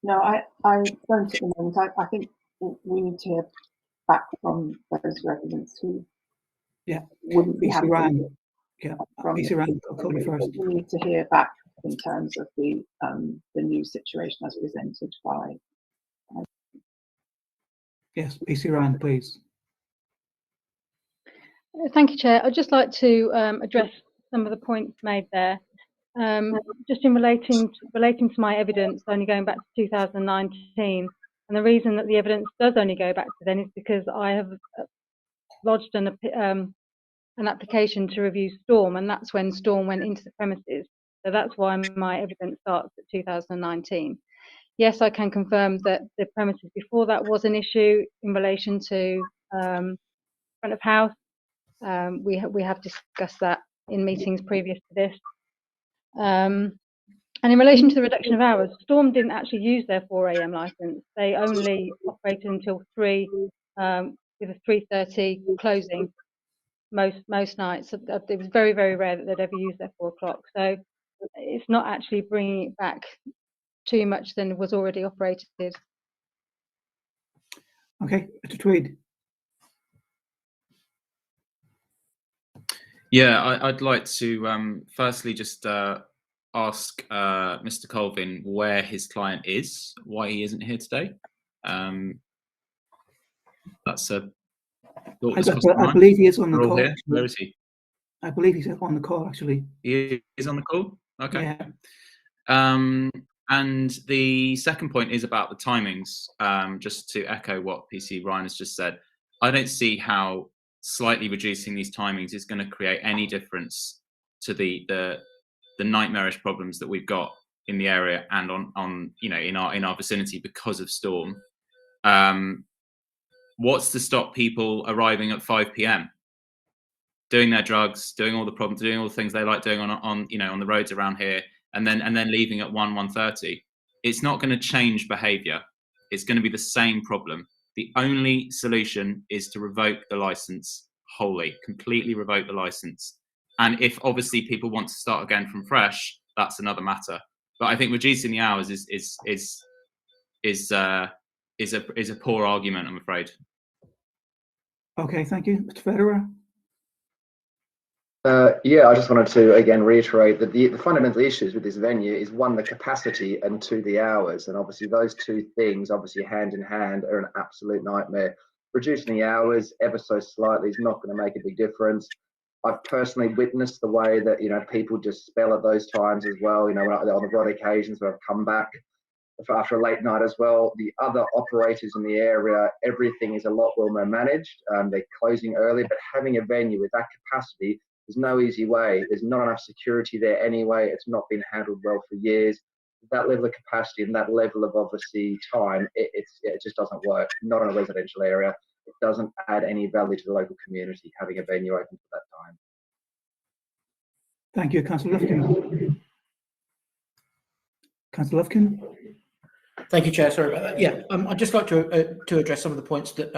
No, I don't at the moment. I think we need to hear back from those residents who wouldn't be happy. PC Ryan, I'll call you first. We need to hear back in terms of the new situation as presented by. Yes, PC Ryan, please. Thank you, Chair. I'd just like to address some of the points made there. Just in relating to my evidence only going back to 2019, and the reason that the evidence does only go back to then is because I have lodged an application to review Storm, and that's when Storm went into the premises. So that's why my evidence starts at 2019. Yes, I can confirm that the premises before that was an issue in relation to front of house. We have discussed that in meetings previous to this. And in relation to the reduction of hours, Storm didn't actually use their 4 AM licence. They only operated until 3, with a 3:30 closing most nights. It was very, very rare that they'd ever use their 4 o'clock. So it's not actually bringing it back too much than was already operated. Okay, Mr. Tweed. Yeah, I'd like to firstly just ask Mr. Colvin where his client is, why he isn't here today. That's a I believe he is on the call. Where is he? I believe he's on the call, actually. He is on the call? Okay. Yeah. And the second point is about the timings. Just to echo what PC Ryan has just said, I don't see how slightly reducing these timings is going to create any difference to the nightmarish problems that we've got in the area and on in our vicinity because of Storm. What's to stop people arriving at 5 PM, doing their drugs, doing all the problems, doing all the things they like doing on the roads around here, and then leaving at 1:30? It's not going to change behaviour. It's going to be the same problem. The only solution is to revoke the license wholly, completely revoke the license. And if obviously people want to start again from fresh, that's another matter. But I think reducing the hours is a poor argument, I'm afraid. Okay, thank you, Mr. Federer. Yeah, I just wanted to again reiterate that the fundamental issues with this venue is, one, the capacity, and 2, the hours. And obviously those 2 things, obviously hand in hand, are an absolute nightmare. Reducing the hours ever so slightly is not going to make a big difference. I've personally witnessed the way that people just spell at those times as well. On the odd occasions where I've come back after a late night as well. The other operators in the area, everything is a lot well managed. They're closing early, but having a venue with that capacity There's no easy way. There's not enough security there anyway. It's not been handled well for years. That level of capacity and that level of obviously time, it just doesn't work. Not in a residential area. It doesn't add any value to the local community having a venue open for that time. Thank you, Councillor Lufkin. Councillor Lufkin. Thank you, Chair. Sorry about that. Yeah, I'd just like to address some of the points that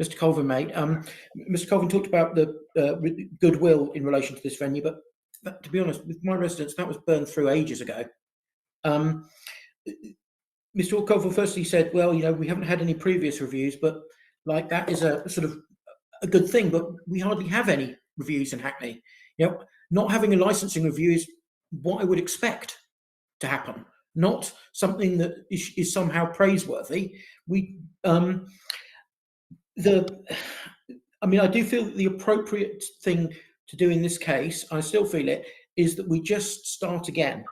Mr. Colvin made. Mr. Colvin talked about the goodwill in relation to this venue, but to be honest, with my residents, that was burned through ages ago. Mr. Colvin firstly said, well, you know, we haven't had any previous reviews, but like that is a sort of a good thing, but we hardly have any reviews in Hackney. You know, not having a licensing review is what I would expect to happen, not something that is somehow praiseworthy. I mean, I do feel that the appropriate thing to do in this case, I still feel it, is that we just start again.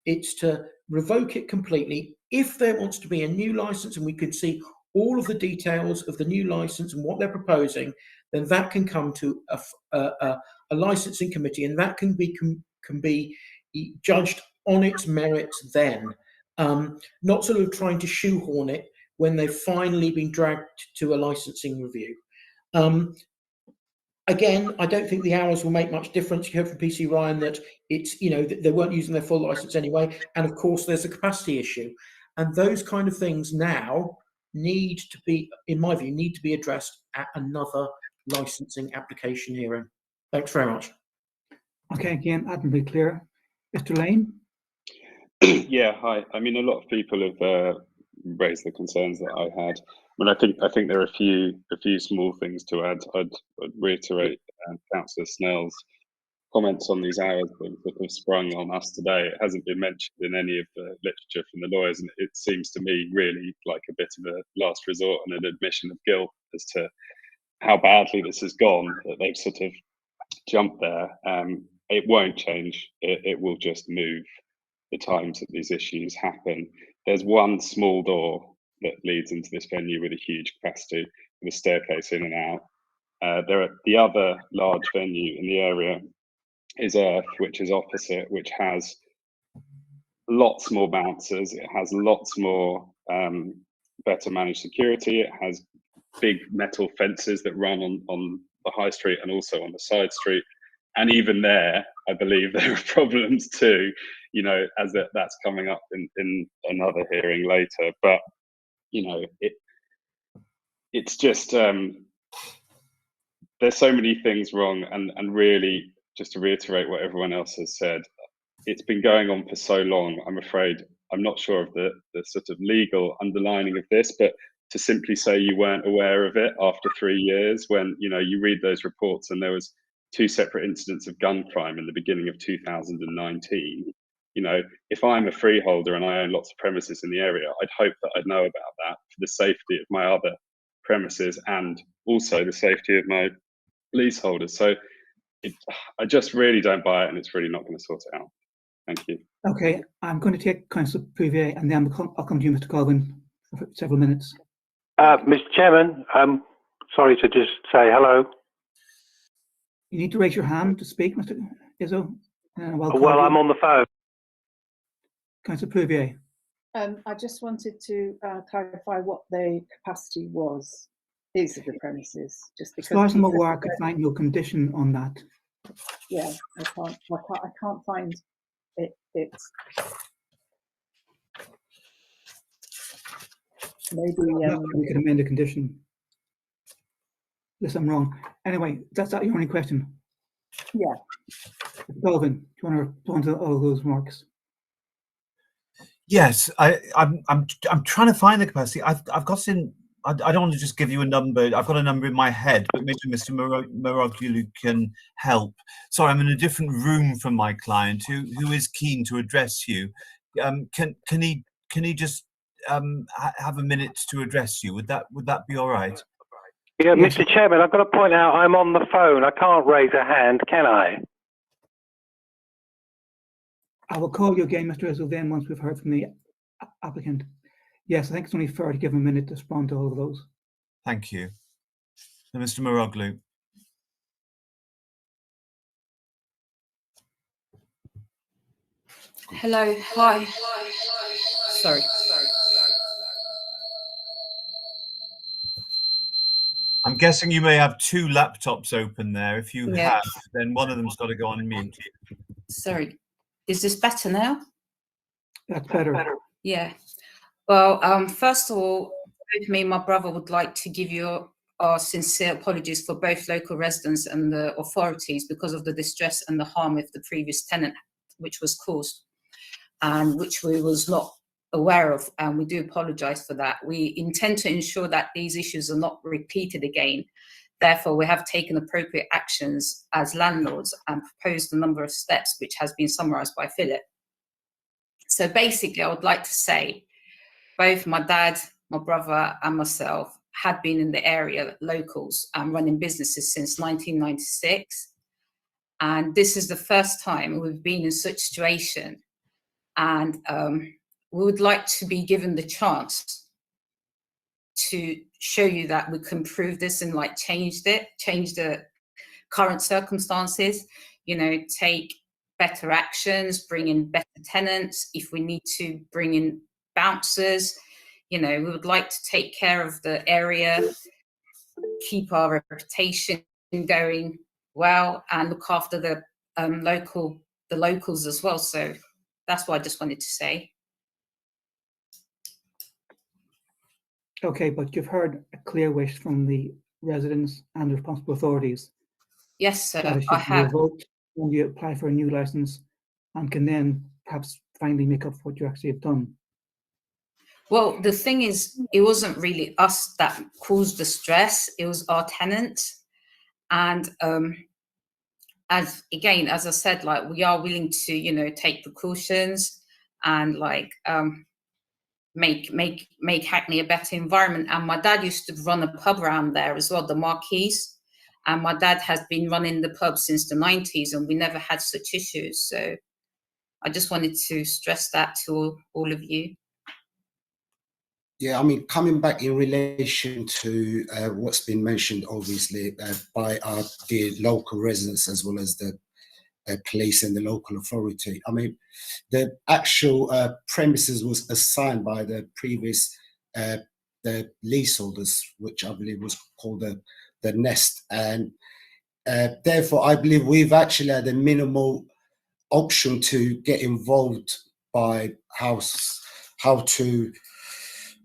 It's to revoke it completely. If there wants to be a new license and we can see all of the details of the new license and what they're proposing, then that can come to a licensing committee, and that can be judged on its merits then, not sort of trying to shoehorn it when they've finally been dragged to a licensing review. Again, I don't think the hours will make much difference. You heard from PC Ryan that it's, you know, they weren't using their full license anyway. And of course, there's a capacity issue. And those kind of things now need to be, in my view, need to be addressed at another licensing application hearing. Thanks very much. Okay, again, admirably clear. Mr. Lane? Yeah, hi. I mean, a lot of people have raised the concerns that I had. I mean, I think there are a few small things to add. I'd reiterate Councillor Snell's comments on these hours that have sprung on us today. It hasn't been mentioned in any of the literature from the lawyers, and it seems to me really like a bit of a last resort and an admission of guilt as to how badly this has gone, that they've sort of jumped there. It won't change. It will just move the times that these issues happen. There's one small door that leads into this venue with a huge capacity, with a staircase in and out. The other large venue in the area is Earth, which is opposite, which has lots more bouncers. It has lots more better managed security. It has big metal fences that run on the high street and also on the side street. And even there, I believe there are problems too, you know, as that's coming up in another hearing later. But, you know, it's just, there's so many things wrong. And really, just to reiterate what everyone else has said, it's been going on for so long. I'm afraid, I'm not sure of the sort of legal underlining of this, but to simply say you weren't aware of it after 3 years, when, you know, you read those reports and there was 2 separate incidents of gun crime in the beginning of 2019. You know, if I'm a freeholder and I own lots of premises in the area, I'd hope that I'd know about that for the safety of my other premises and also the safety of my leaseholders. So I just really don't buy it, and it's really not going to sort it out. Thank you. Okay, I'm going to take Councillor Privier, and then I'll come to you, Mr. Colvin, for several minutes. Mr. Chairman, sorry to just say hello. You need to raise your hand to speak, Mr. Izzo. Well, I'm on the phone. Councillor Privier. I just wanted to clarify what the capacity is of the premises. Just because, as far as I'm aware, I could find no condition on that. Yeah, I can't find it. Maybe we could amend the condition. Unless I'm wrong. Anyway, that's not your only question. Yeah. Colvin, do you want to respond to all those remarks? Yes, I'm trying to find the capacity. I've got in. I don't want to just give you a number. I've got a number in my head, but maybe Mr. Maroglu can help. Sorry, I'm in a different room from my client, who is keen to address you. Can he just have a minute to address you? Would that be all right? Yeah, Mr. Chairman, I've got to point out I'm on the phone. I can't raise a hand, can I? I will call you again, Mr. Izzo, then once we've heard from the applicant. Yes, I think it's only fair to give him a minute to respond to all of those. Thank you. So, Mr. Maroglu. Hello, hi. Sorry. I'm guessing you may have two laptops open there. If you Yeah. have, then one of them's got to go on mute. Sorry. Is this better now? That's better. Yeah. Well, first of all, both me and my brother would like to give you our sincere apologies for both local residents and the authorities because of the distress and the harm of the previous tenant, which was caused and which we was not aware of, and we do apologise for that. We intend to ensure that these issues are not repeated again. Therefore, we have taken appropriate actions as landlords and proposed a number of steps, which has been summarised by Philip. So basically, I would like to say both my dad, my brother and myself had been in the area locals and running businesses since 1996. And this is the first time we've been in such a situation. And we would like to be given the chance to show you that we can prove this and like change the current circumstances, you know, take better actions, bring in better tenants. If we need to bring in bouncers, you know, we would like to take care of the area, keep our reputation going well, and look after the locals as well. So that's what I just wanted to say. Okay, but you've heard a clear wish from the residents and the responsible authorities. Yes, sir, that it should I be have. revoked when you apply for a new license, and can then perhaps finally make up for what you actually have done. Well, the thing is, it wasn't really us that caused the stress, it was our tenants. And as I said, like, we are willing to, you know, take precautions and like make Hackney a better environment. And my dad used to run a pub around there as well, the Marquise. And my dad has been running the pub since the 90s, and we never had such issues. So I just wanted to stress that to all of you. Yeah, I mean, coming back in relation to what's been mentioned, obviously, by our dear local residents as well as the police and the local authority. I mean, the actual premises was assigned by the previous the leaseholders, which I believe was called the Nest, and therefore I believe we've actually had a minimal option to get involved by how to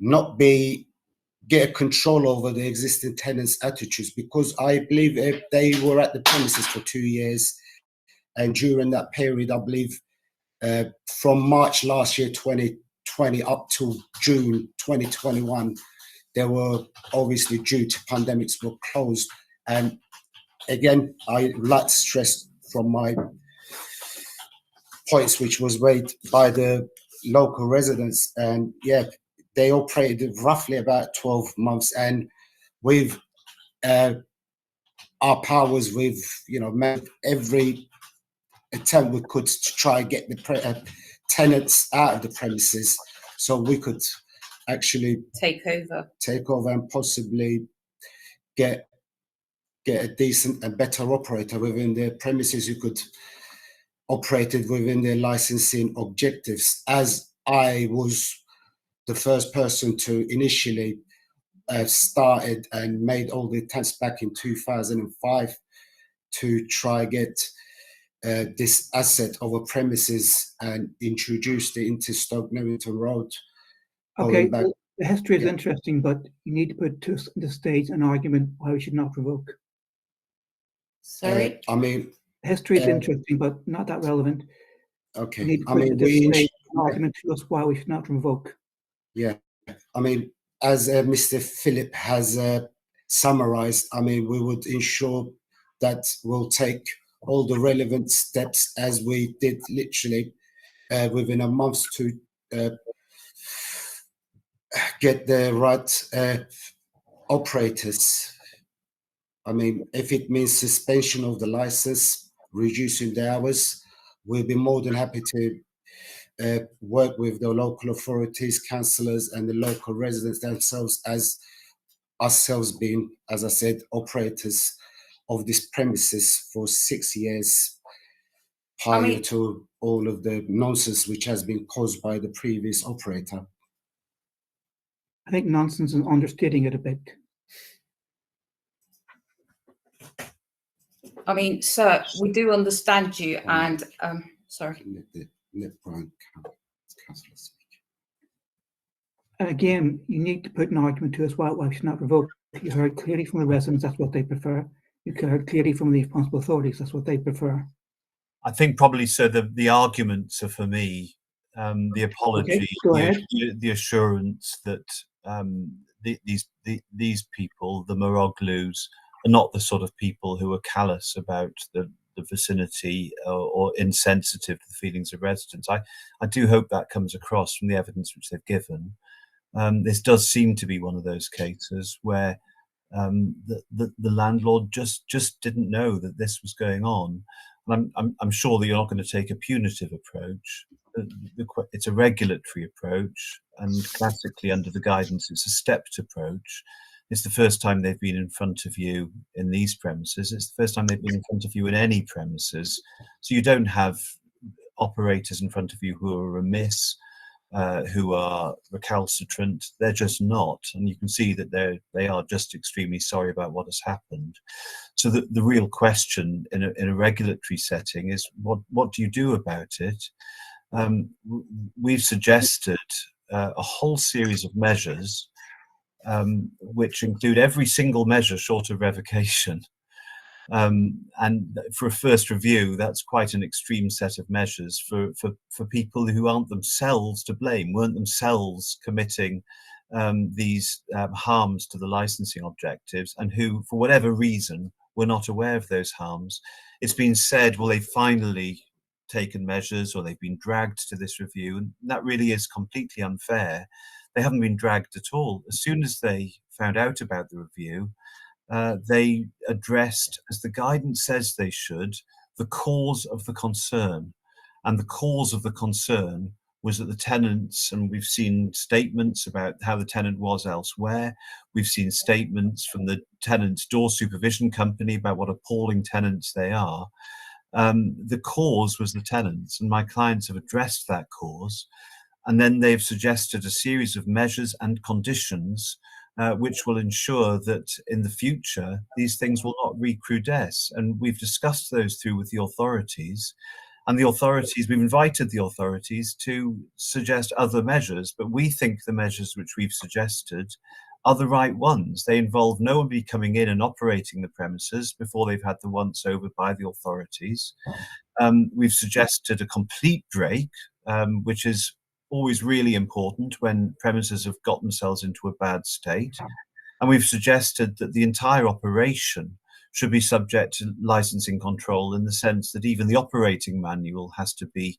not get a control over the existing tenants' attitudes, because I believe they were at the premises for 2 years, and during that period, I believe from March last year, 2020, up to June 2021, they were obviously, due to pandemics, were closed. And again, I like to stress from my points, which was made by the local residents, and yeah, they operated roughly about 12 months, and with our powers, we've, you know, made every attempt we could to try and get the tenants out of the premises, so we could actually take over and possibly get a decent and better operator within the premises who could operate it within their licensing objectives. As I was the first person to initially started and made all the attempts back in 2005 to try get this asset of a premises and introduced it into Stoke Newington Road. Okay, the history is interesting, but you need to put to the stage an argument why we should not revoke. Sorry? I mean, history is interesting, but not that relevant. Okay, You need to I put mean, to this stage an argument to us why we should not revoke. Yeah, I mean, as Mr. Philip has summarized, I mean, we would ensure that we'll take all the relevant steps as we did literally within a month to get the right operators. I mean, if it means suspension of the license, reducing the hours, we'll be more than happy to work with the local authorities, councillors, and the local residents themselves, as ourselves being, as I said, operators of this premises for 6 years, prior to all of the nonsense which has been caused by the previous operator. I think nonsense is understating it a bit. I mean, sir, we do understand you, and sorry. Let Brian Councillor speak. And again, you need to put an argument to us why she's not revoked. You heard clearly from the residents that's what they prefer. You heard clearly from the responsible authorities that's what they prefer. I think probably so. The arguments are for me the apology, the assurance that these people, the Moroglus, are not the sort of people who are callous about the vicinity or insensitive to the feelings of residents. I do hope that comes across from the evidence which they've given. This does seem to be one of those cases where the landlord just didn't know that this was going on. And I'm sure that you're not going to take a punitive approach. It's a regulatory approach, and classically under the guidance, it's a stepped approach. It's the first time they've been in front of you in these premises. It's the first time they've been in front of you in any premises. So you don't have operators in front of you who are remiss, who are recalcitrant. They're just not, and you can see that they are just extremely sorry about what has happened. So the real question in a regulatory setting is what do you do about it? We've suggested a whole series of measures, which include every single measure short of revocation. And for a first review, that's quite an extreme set of measures for people who aren't themselves to blame, weren't themselves committing these harms to the licensing objectives, and who, for whatever reason, were not aware of those harms. It's been said, well, they've finally taken measures, or they've been dragged to this review, and that really is completely unfair. They haven't been dragged at all. As soon as they found out about the review, they addressed, as the guidance says they should, the cause of the concern. And the cause of the concern was that the tenants, and we've seen statements about how the tenant was elsewhere. We've seen statements from the tenant's door supervision company about what appalling tenants they are. The cause was the tenants, and my clients have addressed that cause. And then they've suggested a series of measures and conditions which will ensure that in the future these things will not recrudesce. And we've discussed those through with the authorities. And the authorities, we've invited the authorities to suggest other measures, but we think the measures which we've suggested are the right ones. They involve no one be coming in and operating the premises before they've had the once over by the authorities. We've suggested a complete break, which is always really important when premises have got themselves into a bad state. And we've suggested that the entire operation should be subject to licensing control, in the sense that even the operating manual has to be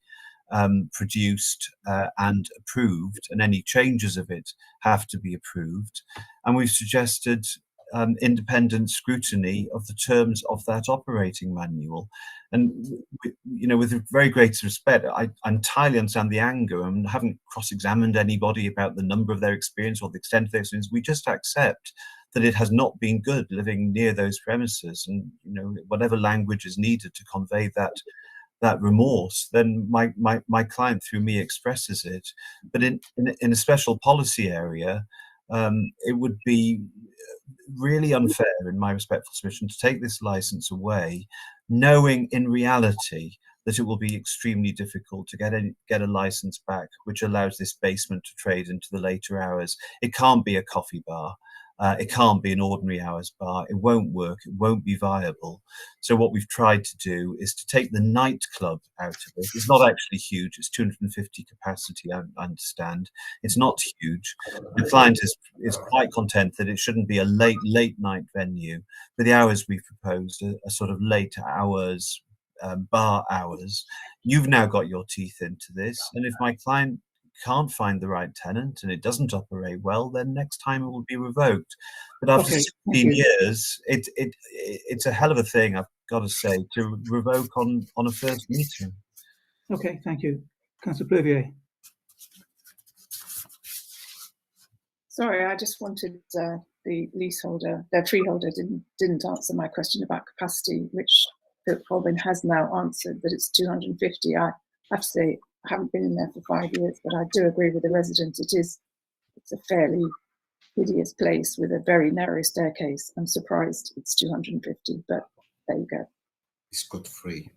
produced and approved, and any changes of it have to be approved. And we've suggested independent scrutiny of the terms of that operating manual. And, you know, with very great respect, I entirely understand the anger, and haven't cross-examined anybody about the number of their experience or the extent of their experience. We just accept that it has not been good living near those premises, and, you know, whatever language is needed to convey that remorse, then my client through me expresses it. But in a special policy area, it would be really unfair, in my respectful submission, to take this license away, knowing in reality that it will be extremely difficult to get a license back which allows this basement to trade into the later hours. It can't be a coffee bar. It can't be an ordinary hours bar. It won't work. It won't be viable. So what we've tried to do is to take the nightclub out of it. It's not actually huge. It's 250 capacity, I understand. It's not huge. The client is quite content that it shouldn't be a late night venue. But the hours we've proposed are sort of late hours, bar hours. You've now got your teeth into this. And if my client can't find the right tenant and it doesn't operate well, then next time it will be revoked. But after 16 years, it's a hell of a thing, I've got to say, to revoke on a first meeting. Okay, thank you. Councillor Bouvier. Sorry, I just wanted the leaseholder, their freeholder didn't answer my question about capacity, which Phil Colvin has now answered that it's 250. I have to say, I haven't been in there for 5 years, but I do agree with the resident. It's a fairly hideous place with a very narrow staircase. I'm surprised it's 250, but there you go. It's got 3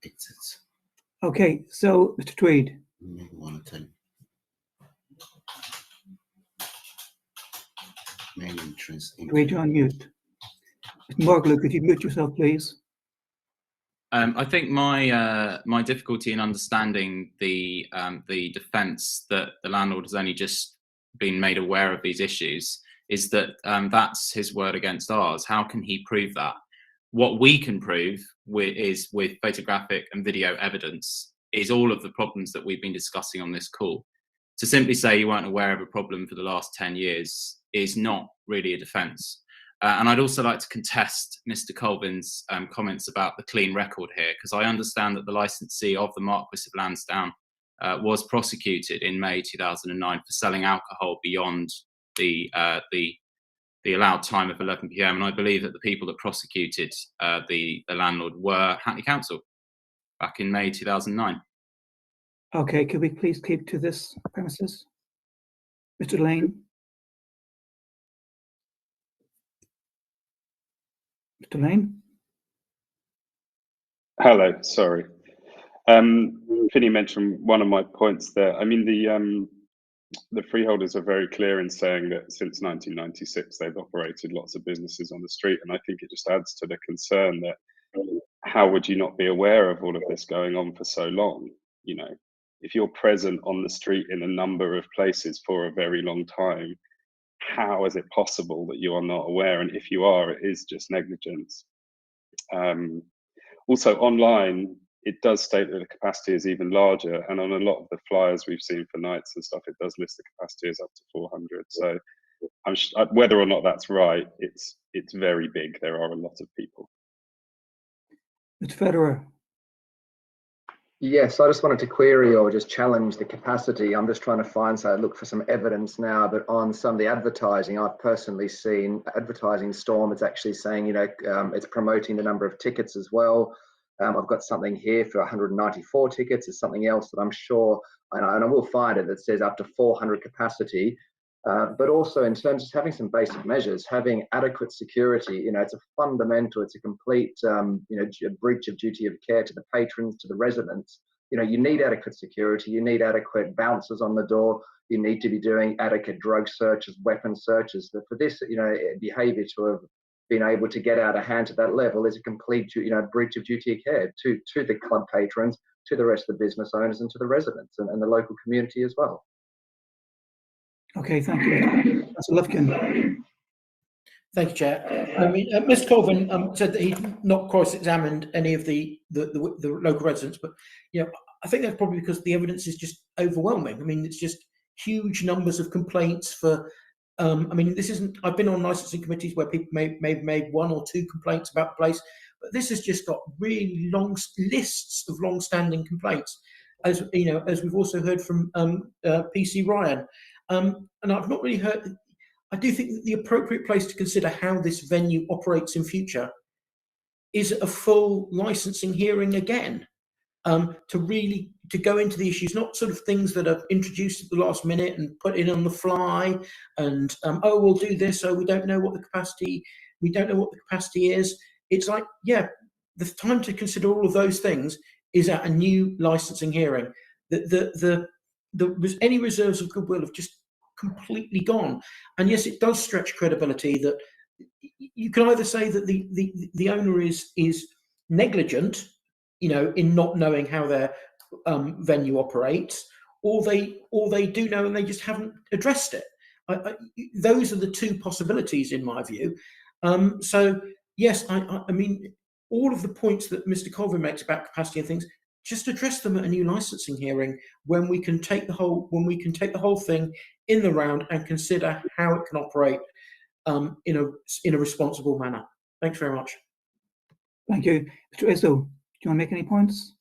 exits. Okay, so Mr. Tweed. 1 and 10. Main entrance. Tweed, you're on mute. Mr. Morgulou, could you mute yourself, please? I think my my difficulty in understanding the defence that the landlord has only just been made aware of these issues is that that's his word against ours. How can he prove that? What we can prove is with photographic and video evidence is all of the problems that we've been discussing on this call. To simply say you weren't aware of a problem for the last 10 years is not really a defence. And I'd also like to contest Mr. Colvin's comments about the clean record here, because I understand that the licensee of the Marquis of Lansdowne was prosecuted in May 2009 for selling alcohol beyond the allowed time of 11 p.m. And I believe that the people that prosecuted the landlord were Hackney Council back in May 2009. Okay, could we please keep to this premises? Mr. Lane? Mr. Lane? Hello, sorry. Finny mentioned one of my points there. I mean, the freeholders are very clear in saying that since 1996 they've operated lots of businesses on the street, and I think it just adds to the concern that how would you not be aware of all of this going on for so long? You know, if you're present on the street in a number of places for a very long time, how is it possible that you are not aware? And if you are, it is just negligence. Also online, it does state that the capacity is even larger, and on a lot of the flyers we've seen for nights and stuff, it does list the capacity as up to 400. So whether or not that's right, it's very big. There are a lot of people. Mr. Federer. Yes, I just wanted to query or just challenge the capacity. I'm just trying to look for some evidence now, but on some of the advertising, I've personally seen Advertising Storm. It's actually saying, you know, it's promoting the number of tickets as well. I've got something here for 194 tickets. It's something else that I'm sure, and I will find it, that says up to 400 capacity. But also in terms of having some basic measures, having adequate security, you know, it's a fundamental, it's a complete, you know, breach of duty of care to the patrons, to the residents. You know, you need adequate security, you need adequate bouncers on the door, you need to be doing adequate drug searches, weapon searches. But for this, you know, behaviour to have been able to get out of hand to that level is a complete, you know, breach of duty of care to the club patrons, to the rest of the business owners, and to the residents and the local community as well. Okay, thank you. Councillor Lufkin. Thank you, Chair. I mean, Mr. Colvin said that he'd not cross-examined any of the local residents, but you know, I think that's probably because the evidence is just overwhelming. I mean, it's just huge numbers of complaints for. I mean, this isn't. I've been on licensing committees where people may have made 1 or 2 complaints about the place, but this has just got really long lists of long-standing complaints, as you know, as we've also heard from PC Ryan. And I've not really heard. I do think that the appropriate place to consider how this venue operates in future is a full licensing hearing again, to go into the issues, not sort of things that are introduced at the last minute and put in on the fly, and oh, we'll do this, oh, we don't know what the capacity is. It's like, yeah, the time to consider all of those things is at a new licensing hearing. Any reserves of goodwill have just completely gone, and yes, it does stretch credibility. That you can either say that the owner is negligent, you know, in not knowing how their venue operates, or they do know and they just haven't addressed it. Those are the 2 possibilities in my view. So yes, I mean, all of the points that Mr. Colvin makes about capacity and things, just address them at a new licensing hearing when we can take the whole thing in the round and consider how it can operate in a responsible manner. Thanks very much. Thank you. Mr. Izzo, do you want to make any points?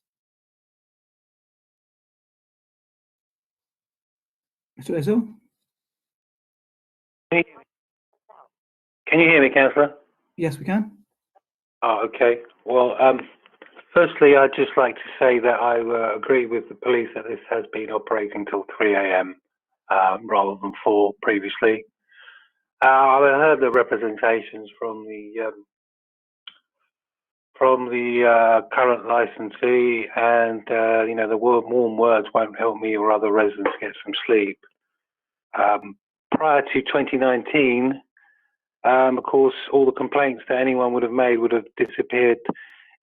Mr. Izzo? Can you hear me, Councillor? Yes, we can. Oh, okay. Well, firstly, I'd just like to say that I agree with the police that this has been operating till 3 a.m. Rather than 4 previously. I heard the representations from the current licensee, and you know, the warm words won't help me or other residents get some sleep. Prior to 2019, of course, all the complaints that anyone would have made would have disappeared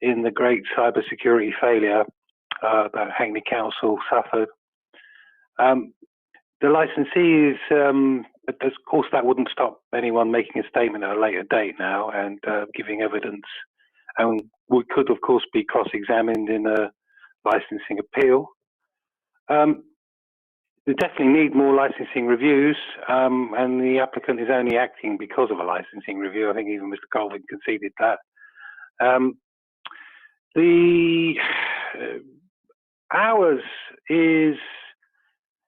in the great cybersecurity failure that Hackney Council suffered. The licensee is, of course, that wouldn't stop anyone making a statement at a later date now and giving evidence. And we could, of course, be cross-examined in a licensing appeal. We definitely need more licensing reviews, and the applicant is only acting because of a licensing review. I think even Mr. Colvin conceded that. The hours is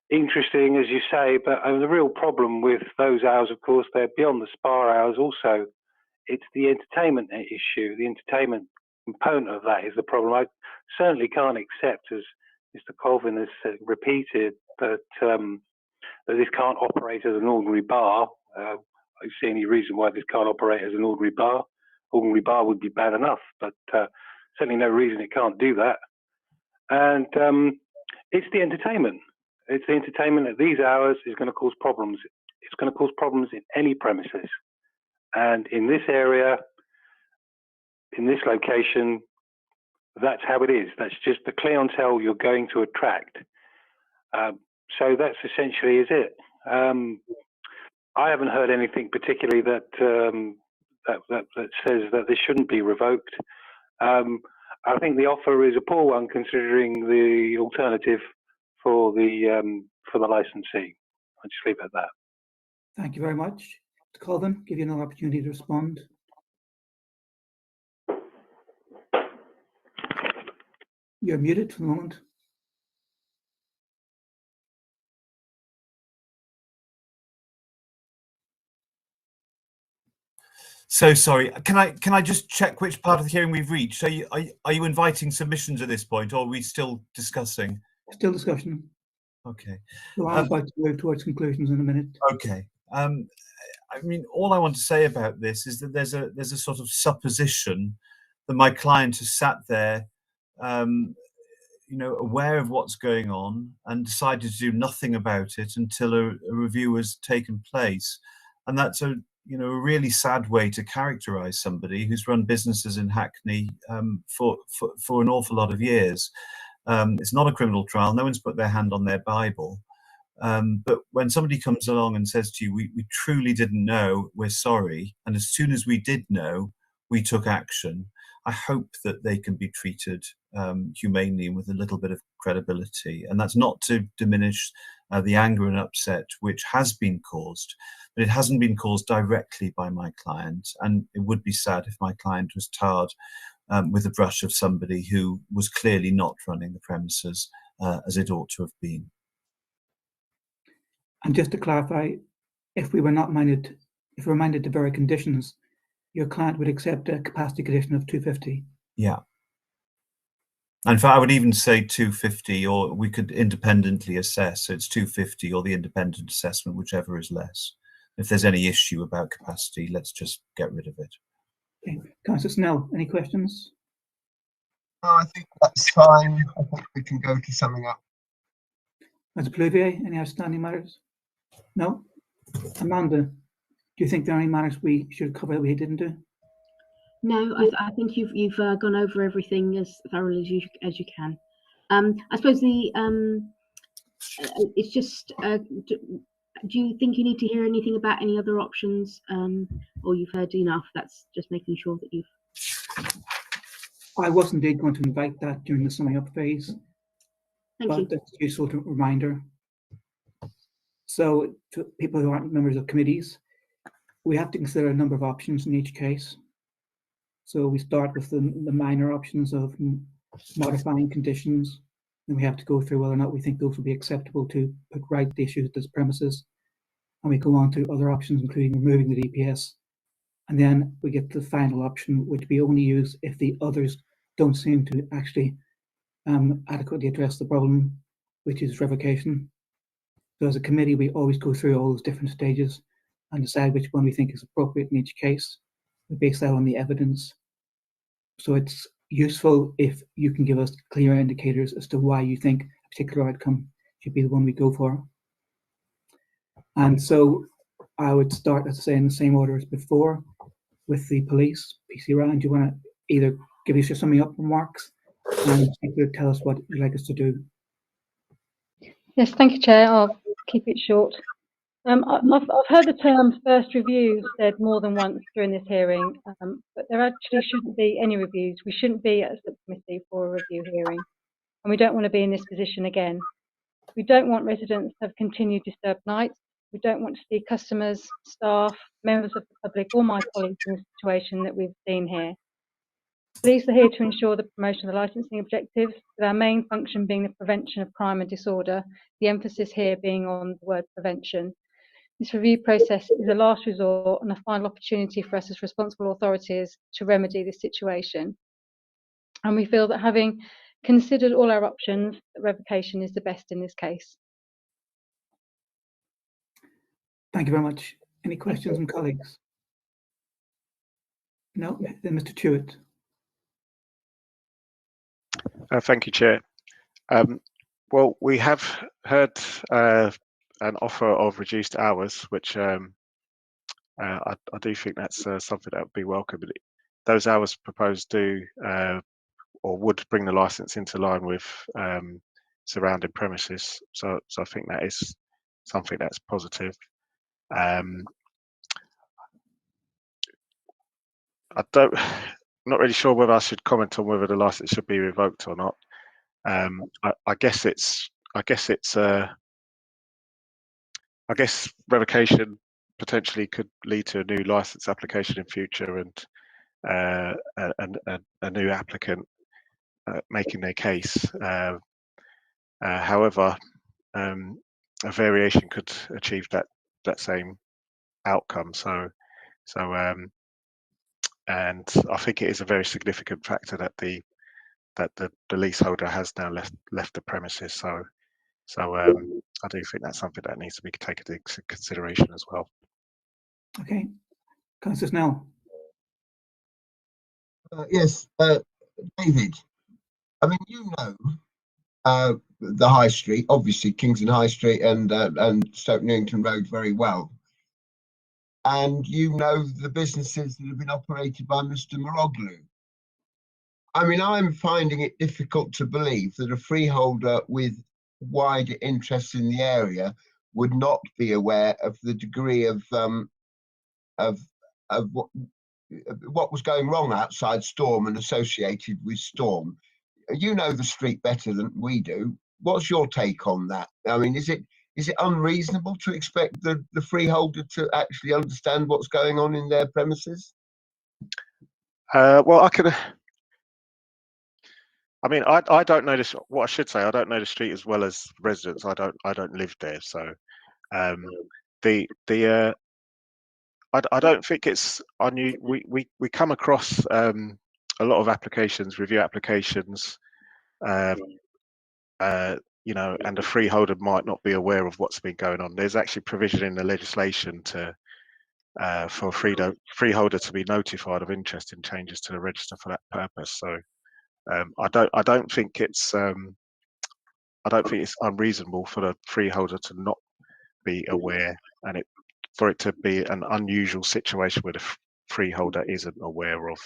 interesting, as you say, but the real problem with those hours, of course, they're beyond the spa hours also. It's the entertainment issue. The entertainment component of that is the problem. I certainly can't accept, as Mr. Colvin has repeated, that that this can't operate as an ordinary bar. I don't see any reason why this can't operate as an ordinary bar. Ordinary bar would be bad enough, but certainly no reason it can't do that. And it's the entertainment. It's the entertainment at these hours is going to cause problems. It's going to cause problems in any premises. And in this area, in this location, that's how it is. That's just the clientele you're going to attract. So that's essentially is it. I haven't heard anything particularly that that says that this shouldn't be revoked. I think the offer is a poor one considering the alternative for the licensee. I'll just leave it at that. Thank you very much. Mr. Colvin, give you another opportunity to respond. You're muted for the moment. So sorry. Can I just check which part of the hearing we've reached? Are you inviting submissions at this point, or are we still discussing? Still discussion. Okay. So I'm about to move towards conclusions in a minute. Okay. I mean, all I want to say about this is that there's a sort of supposition that my client has sat there, you know, aware of what's going on and decided to do nothing about it until a review has taken place, and that's a really sad way to characterize somebody who's run businesses in Hackney for an awful lot of years. It's not a criminal trial. No one's put their hand on their Bible. But when somebody comes along and says to you, we truly didn't know, we're sorry, and as soon as we did know, we took action, I hope that they can be treated humanely and with a little bit of credibility. And that's not to diminish the anger and upset which has been caused, but it hasn't been caused directly by my client. And it would be sad if my client was tarred with the brush of somebody who was clearly not running the premises as it ought to have been. And just to clarify, if we were minded to vary conditions, your client would accept a capacity condition of 250. Yeah. In fact, I would even say 250, or we could independently assess. So it's 250 or the independent assessment, whichever is less. If there's any issue about capacity, let's just get rid of it. Okay. Councillor Snell, any questions? No, I think that's fine. I think we can go to summing up. Councillor Pluvier, any outstanding matters? No? Amanda, do you think there are any matters we should cover that we didn't do? No, I think you've gone over everything as thoroughly as you can. I suppose it's just. Do you think you need to hear anything about any other options, or you've heard enough? That's just making sure that you've. I was indeed going to invite that during the summing up phase. Thank you. That's a useful reminder. So, to people who aren't members of committees, we have to consider a number of options in each case. So we start with the minor options of modifying conditions, and we have to go through whether or not we think those will be acceptable to put right the issues at this premises. And we go on to other options, including removing the DPS And then we get the final option, which we only use if the others don't seem to actually adequately address the problem, which is revocation. So as a committee, we always go through all those different stages and decide which one we think is appropriate in each case. We base that on the evidence. So it's useful if you can give us clear indicators as to why you think a particular outcome should be the one we go for. And so I would start, as I say, in the same order as before with the police. PC Ryan, do you want to either give us your summing up remarks and tell us what you'd like us to do? Yes, thank you, Chair. I'll keep it short. I've heard the term first review said more than once during this hearing, but there actually shouldn't be any reviews. We shouldn't be at a subcommittee for a review hearing, and we don't want to be in this position again. We don't want residents to have continued disturbed nights. We don't want to see customers, staff, members of the public, or my colleagues in the situation that we've seen here. Police are here to ensure the promotion of the licensing objectives, with our main function being the prevention of crime and disorder, the emphasis here being on the word prevention. This review process is a last resort and a final opportunity for us as responsible authorities to remedy this situation. And we feel that having considered all our options, that revocation is the best in this case. Thank you very much. Any questions from colleagues? No? Then Mr. Tuitt. Thank you, Chair. Well, we have heard an offer of reduced hours, which I do think that's something that would be welcome. Those hours proposed do or would bring the licence into line with surrounding premises. So I think that is something that's positive. Not really sure whether I should comment on whether the licence should be revoked or not. I guess revocation potentially could lead to a new licence application in future and a new applicant making their case. However, a variation could achieve that same outcome. And I think it is a very significant factor that the leaseholder has now left the premises. So I do think that's something that needs to be taken into consideration as well. Okay, Councillor Snell. Yes, David. I mean, the High Street, obviously Kingston High Street and Stoke Newington Road very well. And you know the businesses that have been operated by Mr. Maroglu. I mean, I'm finding it difficult to believe that a freeholder with wider interests in the area would not be aware of the degree of what was going wrong outside Storm and associated with Storm. You know the street better than we do. What's your take on that? I mean, is it unreasonable to expect the freeholder to actually understand what's going on in their premises? Well, I don't know this. What I should say, I don't know the street as well as residents. I don't live there, so I don't think it's unusual. We come across a lot of applications, review applications, you know, and the freeholder might not be aware of what's been going on. There's actually provision in the legislation for a freeholder to be notified of interest in changes to the register for that purpose. So I don't think it's unreasonable for the freeholder to not be aware, and for it to be an unusual situation where the freeholder isn't aware of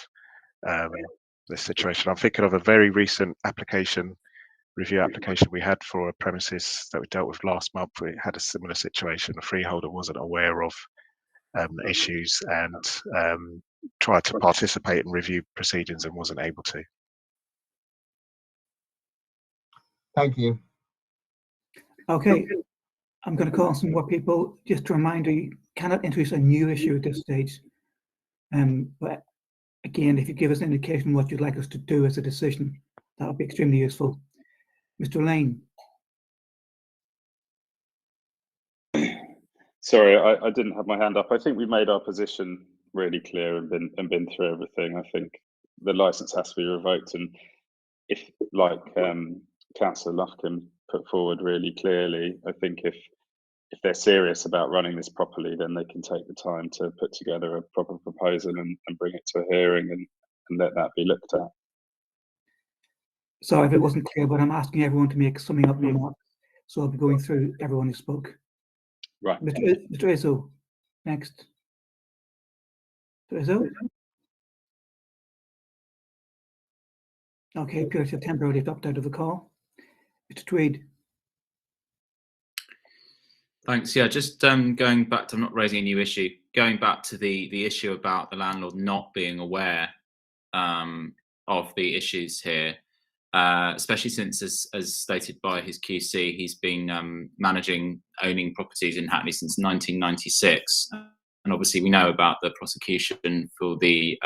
the situation. I'm thinking of a very recent review application we had for a premises that we dealt with last month. We had a similar situation. The freeholder wasn't aware of issues and tried to participate in review proceedings and wasn't able to. Thank you. Okay, I'm going to call on some more people. Just a reminder, you cannot introduce a new issue at this stage. But again, if you give us an indication what you'd like us to do as a decision, that would be extremely useful. Mr. Lane. Sorry, I didn't have my hand up. I think we made our position really clear and been through everything. I think the license has to be revoked, and if, like Councillor Lufkin put forward really clearly, I think if they're serious about running this properly, then they can take the time to put together a proper proposal and bring it to a hearing and let that be looked at. Sorry if it wasn't clear, but I'm asking everyone to make summing up remarks. So I'll be going through everyone who spoke. Right. Mr. Izzo, next. Mr. Izzo? Okay, appears to have temporarily dropped out of the call. Mr. Tweed. Thanks. Yeah, just going back to, I'm not raising a new issue, going back to the issue about the landlord not being aware of the issues here, especially since, as stated by his QC, he's been owning properties in Hackney since 1996. And obviously we know about the prosecution for the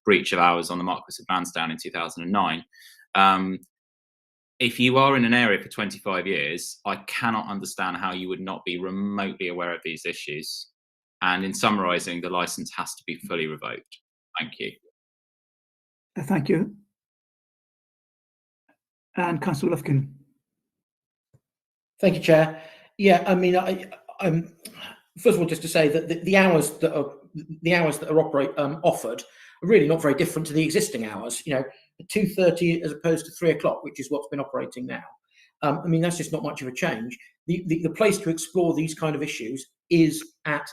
breach of hours on the Marquis of Lansdowne in 2009. If you are in an area for 25 years, I cannot understand how you would not be remotely aware of these issues. And in summarising, the licence has to be fully revoked. Thank you. Thank you. And Councillor Lufkin. Thank you, Chair. Yeah, I mean, I'm first of all just to say that the hours that are offered are really not very different to the existing hours. You know, 2:30 as opposed to 3 o'clock, which is what's been operating now. I mean, that's just not much of a change. The place to explore these kind of issues is at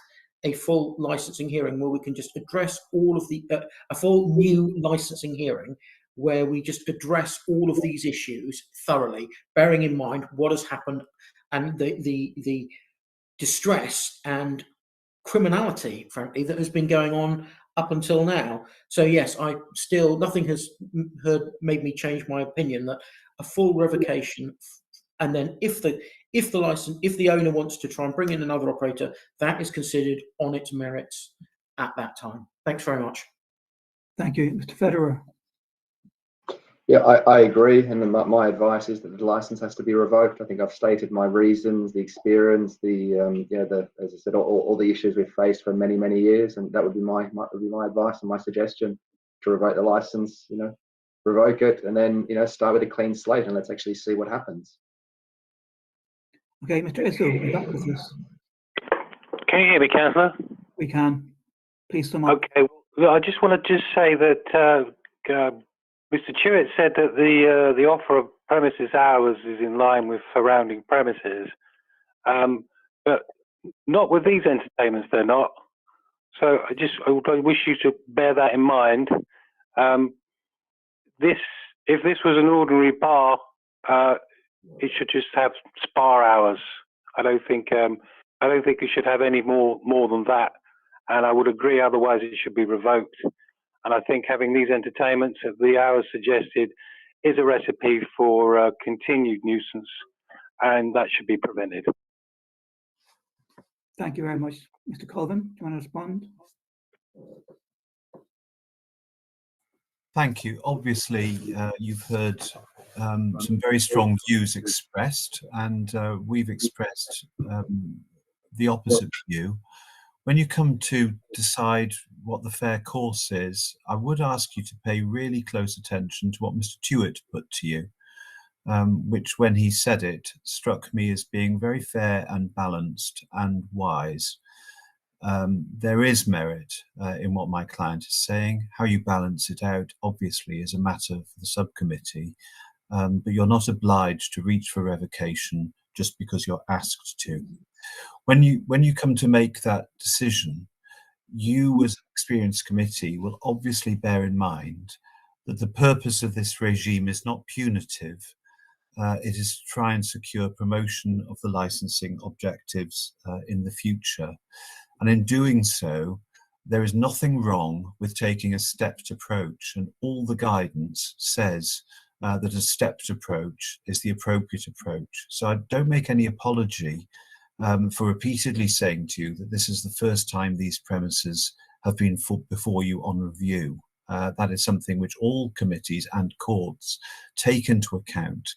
a full licensing hearing where we can just address all of the a full new licensing hearing where we just address all of these issues thoroughly, bearing in mind what has happened and the distress and criminality, frankly, that has been going on up until now. So yes, nothing has made me change my opinion that a full revocation, and then if the owner wants to try and bring in another operator, that is considered on its merits at that time. Thanks very much. Thank you, Mr. Federer. Yeah, I agree, and my advice is that the license has to be revoked. I think I've stated my reasons, the experience, as I said, all the issues we've faced for many years, and that would be my advice and my suggestion, to revoke the license. You know, revoke it, and then start with a clean slate, and let's actually see what happens. Okay, Mr. Izzo, we're back with this. Can you hear me, Councillor? We can. Please sum up. Okay, well, I just want to say that Mr. Chewett said that the offer of premises hours is in line with surrounding premises, but not with these entertainments. They're not. So I wish you to bear that in mind. If this was an ordinary bar, it should just have spa hours. I don't think it should have any more than that. And I would agree. Otherwise, it should be revoked. And I think having these entertainments at the hours suggested is a recipe for continued nuisance, and that should be prevented. Thank you very much. Mr. Colvin, do you want to respond? Thank you. Obviously, you've heard some very strong views expressed, and we've expressed the opposite view. When you come to decide what the fair course is, I would ask you to pay really close attention to what Mr. Chewett put to you, which, when he said it, struck me as being very fair and balanced and wise. There is merit in what my client is saying. How you balance it out, obviously, is a matter for the subcommittee, but you're not obliged to reach for revocation just because you're asked to. When you come to make that decision, you as an experienced committee will obviously bear in mind that the purpose of this regime is not punitive. It is to try and secure promotion of the licensing objectives in the future. And in doing so, there is nothing wrong with taking a stepped approach, and all the guidance says that a stepped approach is the appropriate approach. So I don't make any apology for repeatedly saying to you that this is the first time these premises have been before you on review. That is something which all committees and courts take into account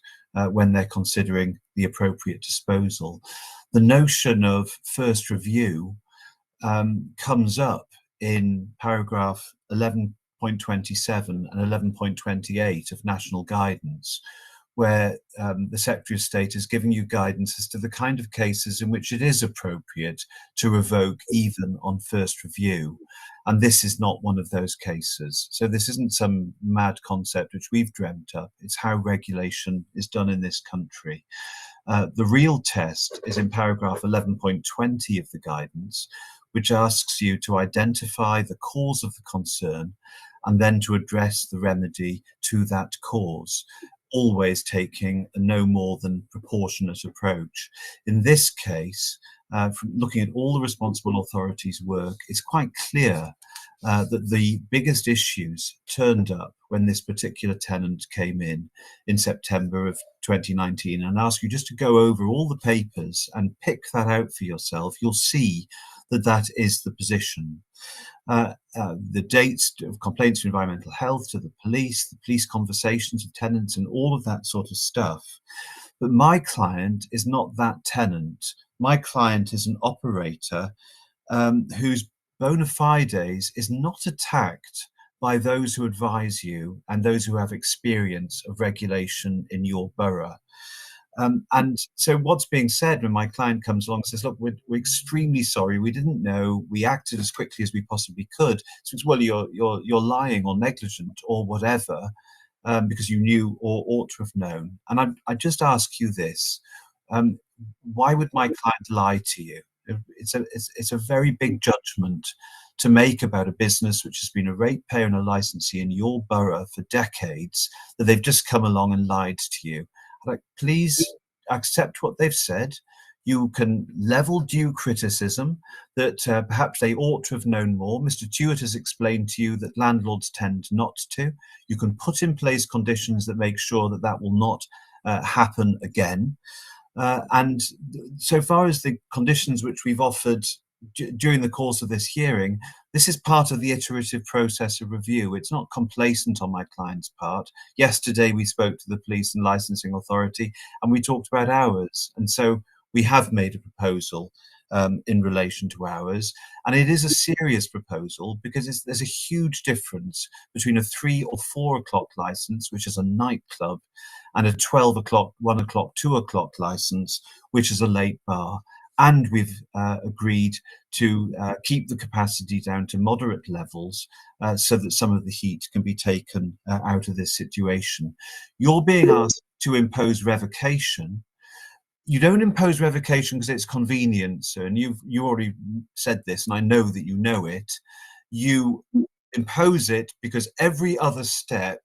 when they're considering the appropriate disposal. The notion of first review comes up in paragraph 11.27 and 11.28 of national guidance, where the Secretary of State is giving you guidance as to the kind of cases in which it is appropriate to revoke even on first review. And this is not one of those cases. So this isn't some mad concept which we've dreamt up. It's how regulation is done in this country. The real test is in paragraph 11.20 of the guidance, which asks you to identify the cause of the concern and then to address the remedy to that cause, always taking a no more than proportionate approach. In this case, from looking at all the responsible authorities' work, it's quite clear that the biggest issues turned up when this particular tenant came in September of 2019. And ask you just to go over all the papers and pick that out for yourself. You'll see that that is the position. The dates of complaints to environmental health, to the police conversations of tenants and all of that sort of stuff. But my client is not that tenant. My client is an operator whose bona fides is not attacked by those who advise you and those who have experience of regulation in your borough. And so what's being said when my client comes along and says, look, we're extremely sorry, we didn't know, we acted as quickly as we possibly could. So it's, well, you're lying or negligent or whatever, because you knew or ought to have known. And I just ask you this, why would my client lie to you? It's a very big judgment to make about a business which has been a ratepayer and a licensee in your borough for decades, that they've just come along and lied to you. Like, please accept what they've said. You can level due criticism that perhaps they ought to have known more. Mr. Tuart has explained to you that landlords tend not to. You can put in place conditions that make sure that that will not happen again. And so far as the conditions which we've offered during the course of this hearing, this is part of the iterative process of review. It's not complacent on my client's part. Yesterday we spoke to the police and licensing authority and we talked about hours. And so we have made a proposal in relation to hours. And it is a serious proposal because there's a huge difference between a 3 or 4 o'clock license, which is a nightclub, and a 12 o'clock, 1 o'clock, 2 o'clock license, which is a late bar. And we've agreed to keep the capacity down to moderate levels so that some of the heat can be taken out of this situation. You're being asked to impose revocation. You don't impose revocation because it's convenient, sir, and you already said this, and I know that you know it. You impose it because every other step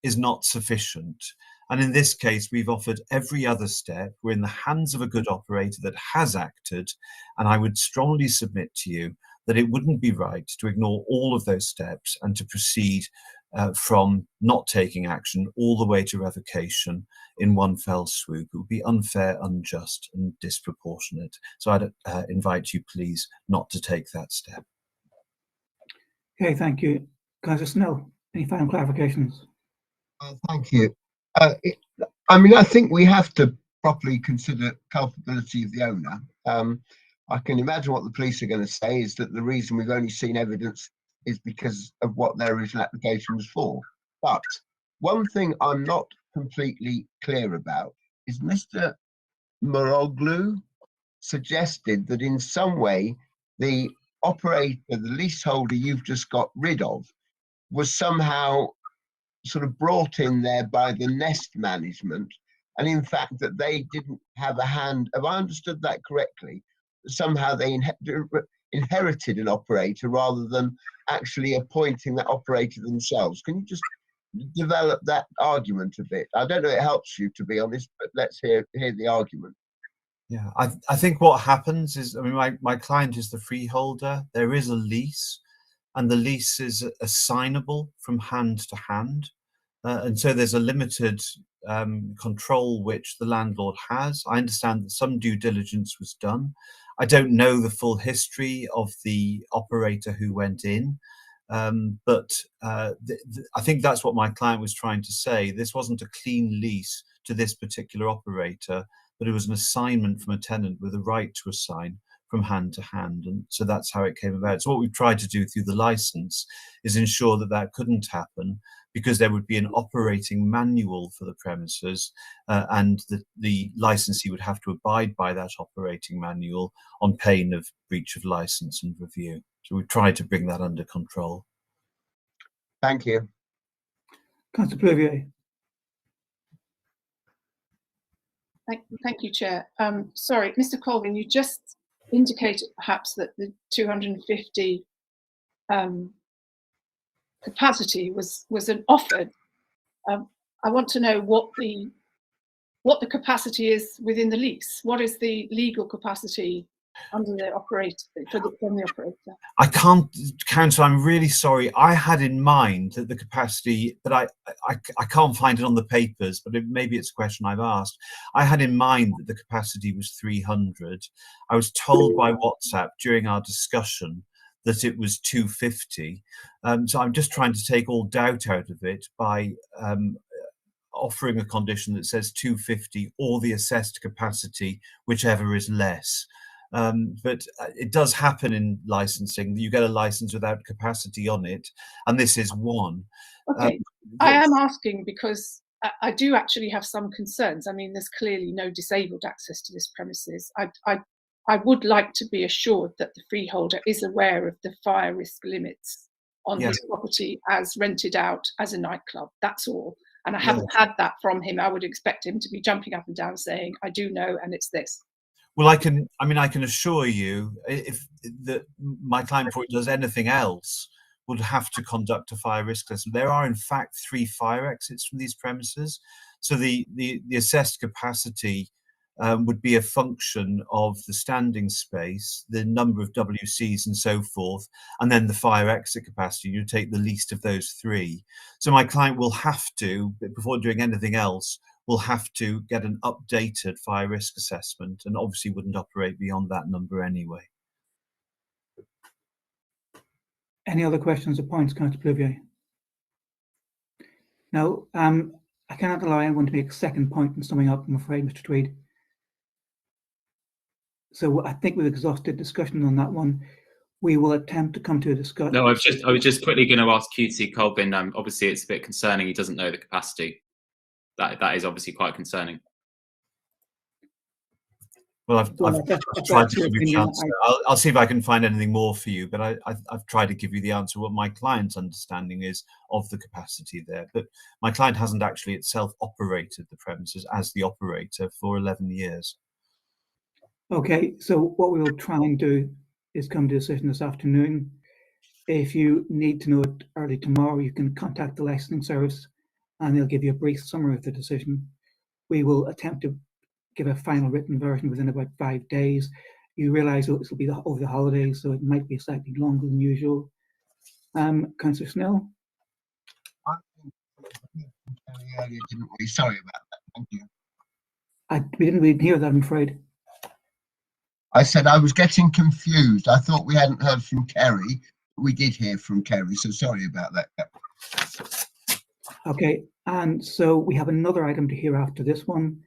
is not sufficient. And in this case, we've offered every other step. We're in the hands of a good operator that has acted. And I would strongly submit to you that it wouldn't be right to ignore all of those steps and to proceed from not taking action all the way to revocation in one fell swoop. It would be unfair, unjust, and disproportionate. So I'd invite you, please, not to take that step. Okay, thank you. Councillor Snell, any final clarifications? Thank you. I mean, I think we have to properly consider culpability of the owner. I can imagine what the police are going to say is that the reason we've only seen evidence is because of what their original application was for. But one thing I'm not completely clear about is Mr. Moroglu suggested that in some way the operator, the leaseholder you've just got rid of, was somehow sort of brought in there by the Nest management, and in fact that they didn't have a hand. Have I understood that correctly? Somehow they inherited an operator rather than actually appointing that operator themselves. Can you just develop that argument a bit? I don't know if it helps you, to be honest, but let's hear the argument. Yeah, I think what happens is, I mean, my client is the freeholder. There is a lease, and the lease is assignable from hand to hand. And so there's a limited control which the landlord has. I understand that some due diligence was done. I don't know the full history of the operator who went in, but I think that's what my client was trying to say. This wasn't a clean lease to this particular operator, but it was an assignment from a tenant with a right to assign from hand to hand. And so that's how it came about. So what we've tried to do through the license is ensure that that couldn't happen, because there would be an operating manual for the premises, and the licensee would have to abide by that operating manual on pain of breach of license and review. So we've tried to bring that under control. Thank you. Councillor Plouvier. Thank you, Chair. Sorry, Mr. Colvin, you just indicated perhaps that the 250 capacity was an offered. I want to know what the capacity is within the lease. What is the legal capacity under the operator from the operator? I can't, Council, I'm really sorry. I had in mind that the capacity, but I can't find it on the papers, but maybe it's a question I've asked. I had in mind that the capacity was 300. I was told by WhatsApp during our discussion that it was 250. So I'm just trying to take all doubt out of it by offering a condition that says 250 or the assessed capacity, whichever is less. But it does happen in licensing. You get a license without capacity on it, and this is one. Okay, I am asking because I do actually have some concerns. I mean, there's clearly no disabled access to this premises. I would like to be assured that the freeholder is aware of the fire risk limits on his property as rented out as a nightclub. That's all. And I haven't had that from him. I would expect him to be jumping up and down saying, I do know, and it's this. Well, I can assure you, if that my client, before it does anything else, would have to conduct a fire risk assessment. There are, in fact, 3 fire exits from these premises. So the assessed capacity would be a function of the standing space, the number of WCs and so forth, and then the fire exit capacity. You take the least of those 3. So my client will have to, before doing anything else, will have to get an updated fire risk assessment, and obviously wouldn't operate beyond that number anyway. Any other questions or points, Councillor Plouvier? Now, I cannot allow anyone to make a second point in summing up, I'm afraid, Mr. Tweed. So I think we've exhausted discussion on that one. We will attempt to come to a discussion. No, I was just quickly going to ask QC Colvin. Obviously, it's a bit concerning. He doesn't know the capacity. That is obviously quite concerning. Well, I've tried to give you the answer. I'll see if I can find anything more for you, but I've tried to give you the answer what my client's understanding is of the capacity there. But my client hasn't actually itself operated the premises as the operator for 11 years. Okay, so what we will try and do is come to a decision this afternoon. If you need to know it early tomorrow, you can contact the licensing service and they'll give you a brief summary of the decision. We will attempt to give a final written version within about 5 days. You realise this will be over the holidays, so it might be slightly longer than usual. Councillor Snell? Earlier, didn't we? Sorry about that. Thank you. We didn't hear that, I'm afraid. I said I was getting confused. I thought we hadn't heard from Kerry. We did hear from Kerry, so sorry about that. Okay, and so we have another item to hear after this one.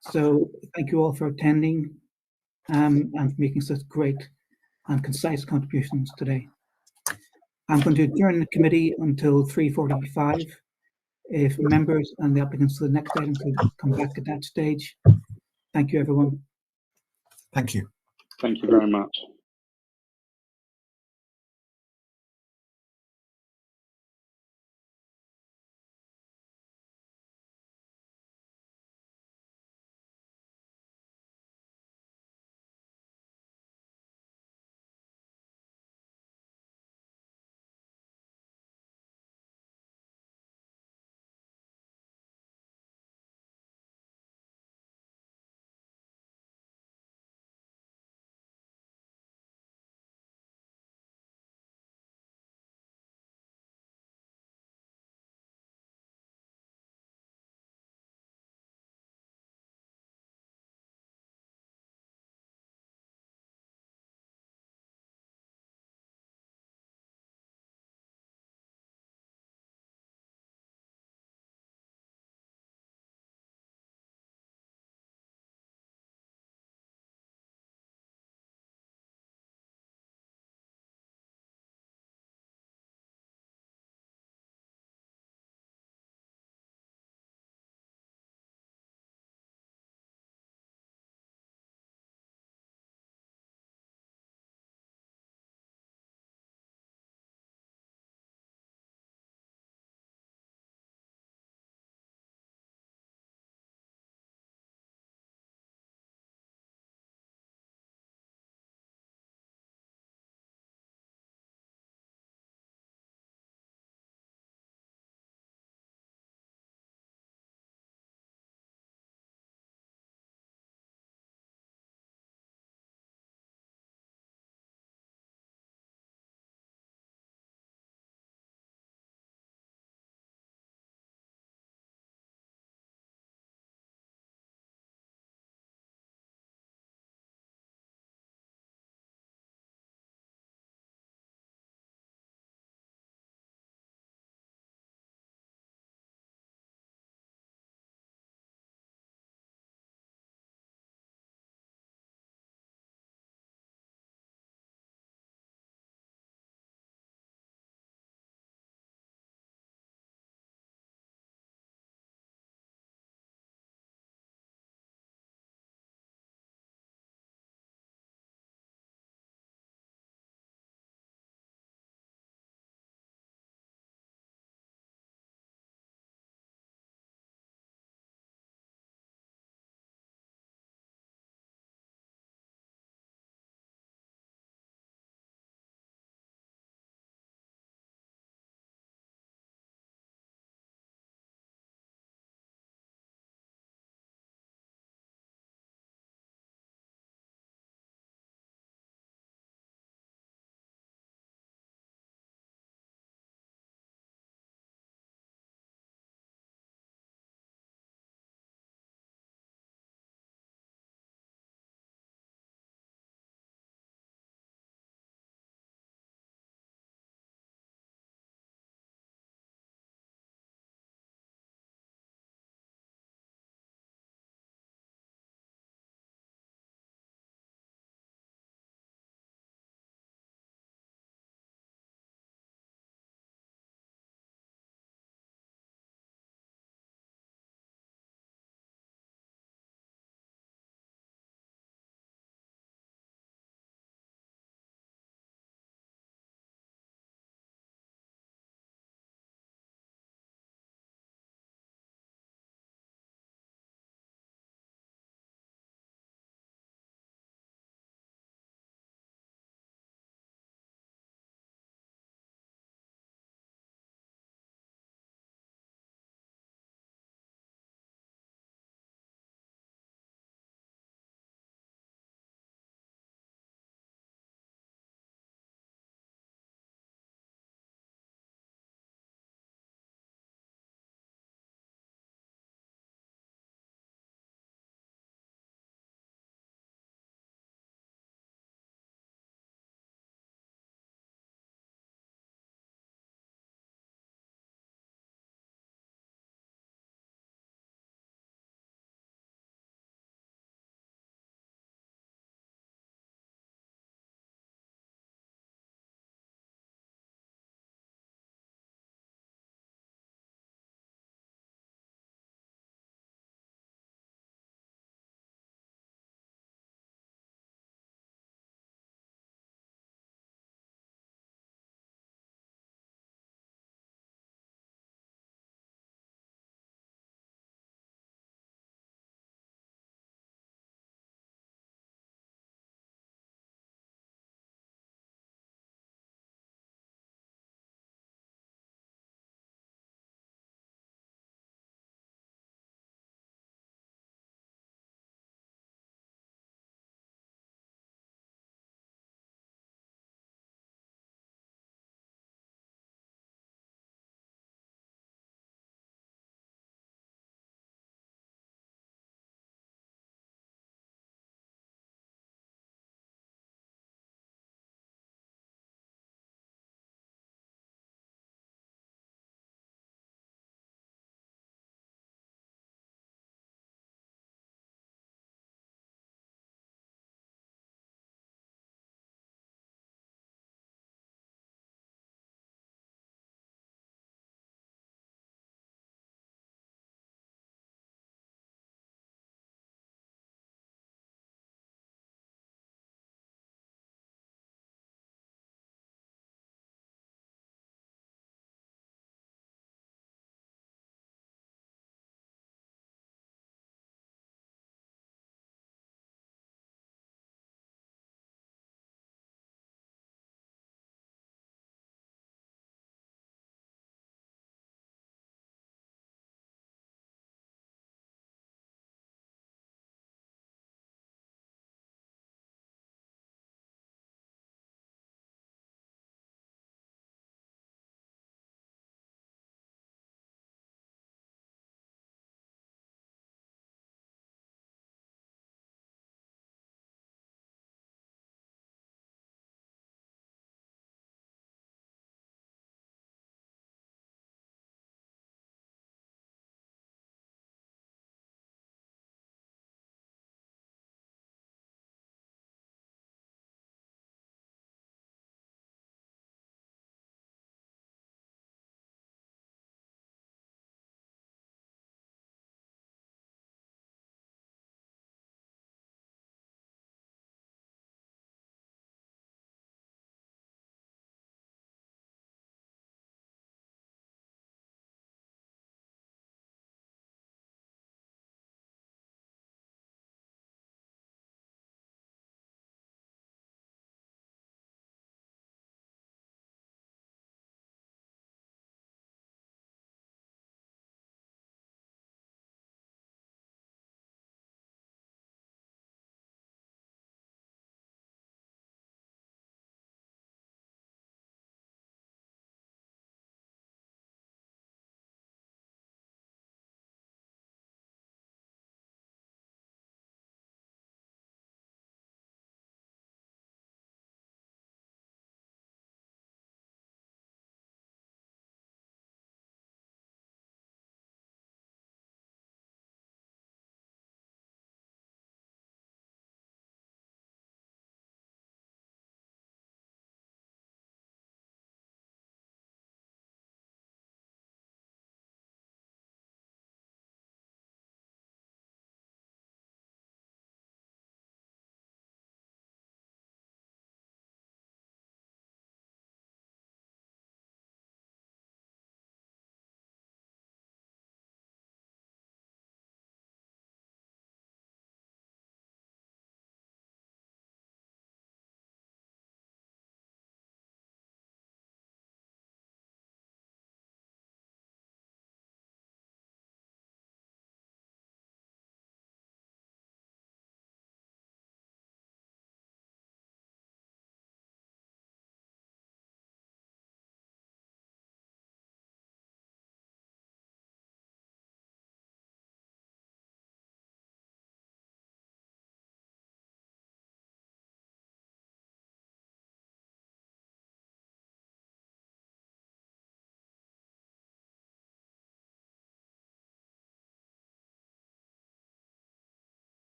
So thank you all for attending and for making such great and concise contributions today. I'm going to adjourn the committee until 3:45. If members and the applicants for the next item could come back at that stage. Thank you, everyone. Thank you. Thank you very much.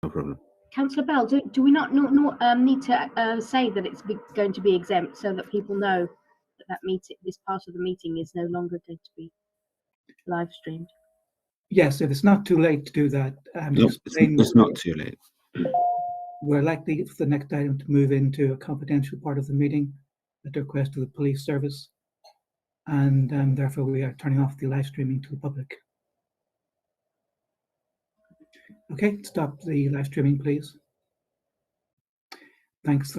No problem. Councillor Bell, do we not need to say that it's going to be exempt so that people know that this part of the meeting is no longer going to be live streamed? Yes, if it's not too late to do that. No, it's not too late. We're likely for the next item to move into a confidential part of the meeting at the request of the police service, and therefore we are turning off the live streaming to the public. Okay, stop the live streaming, please. Thanks.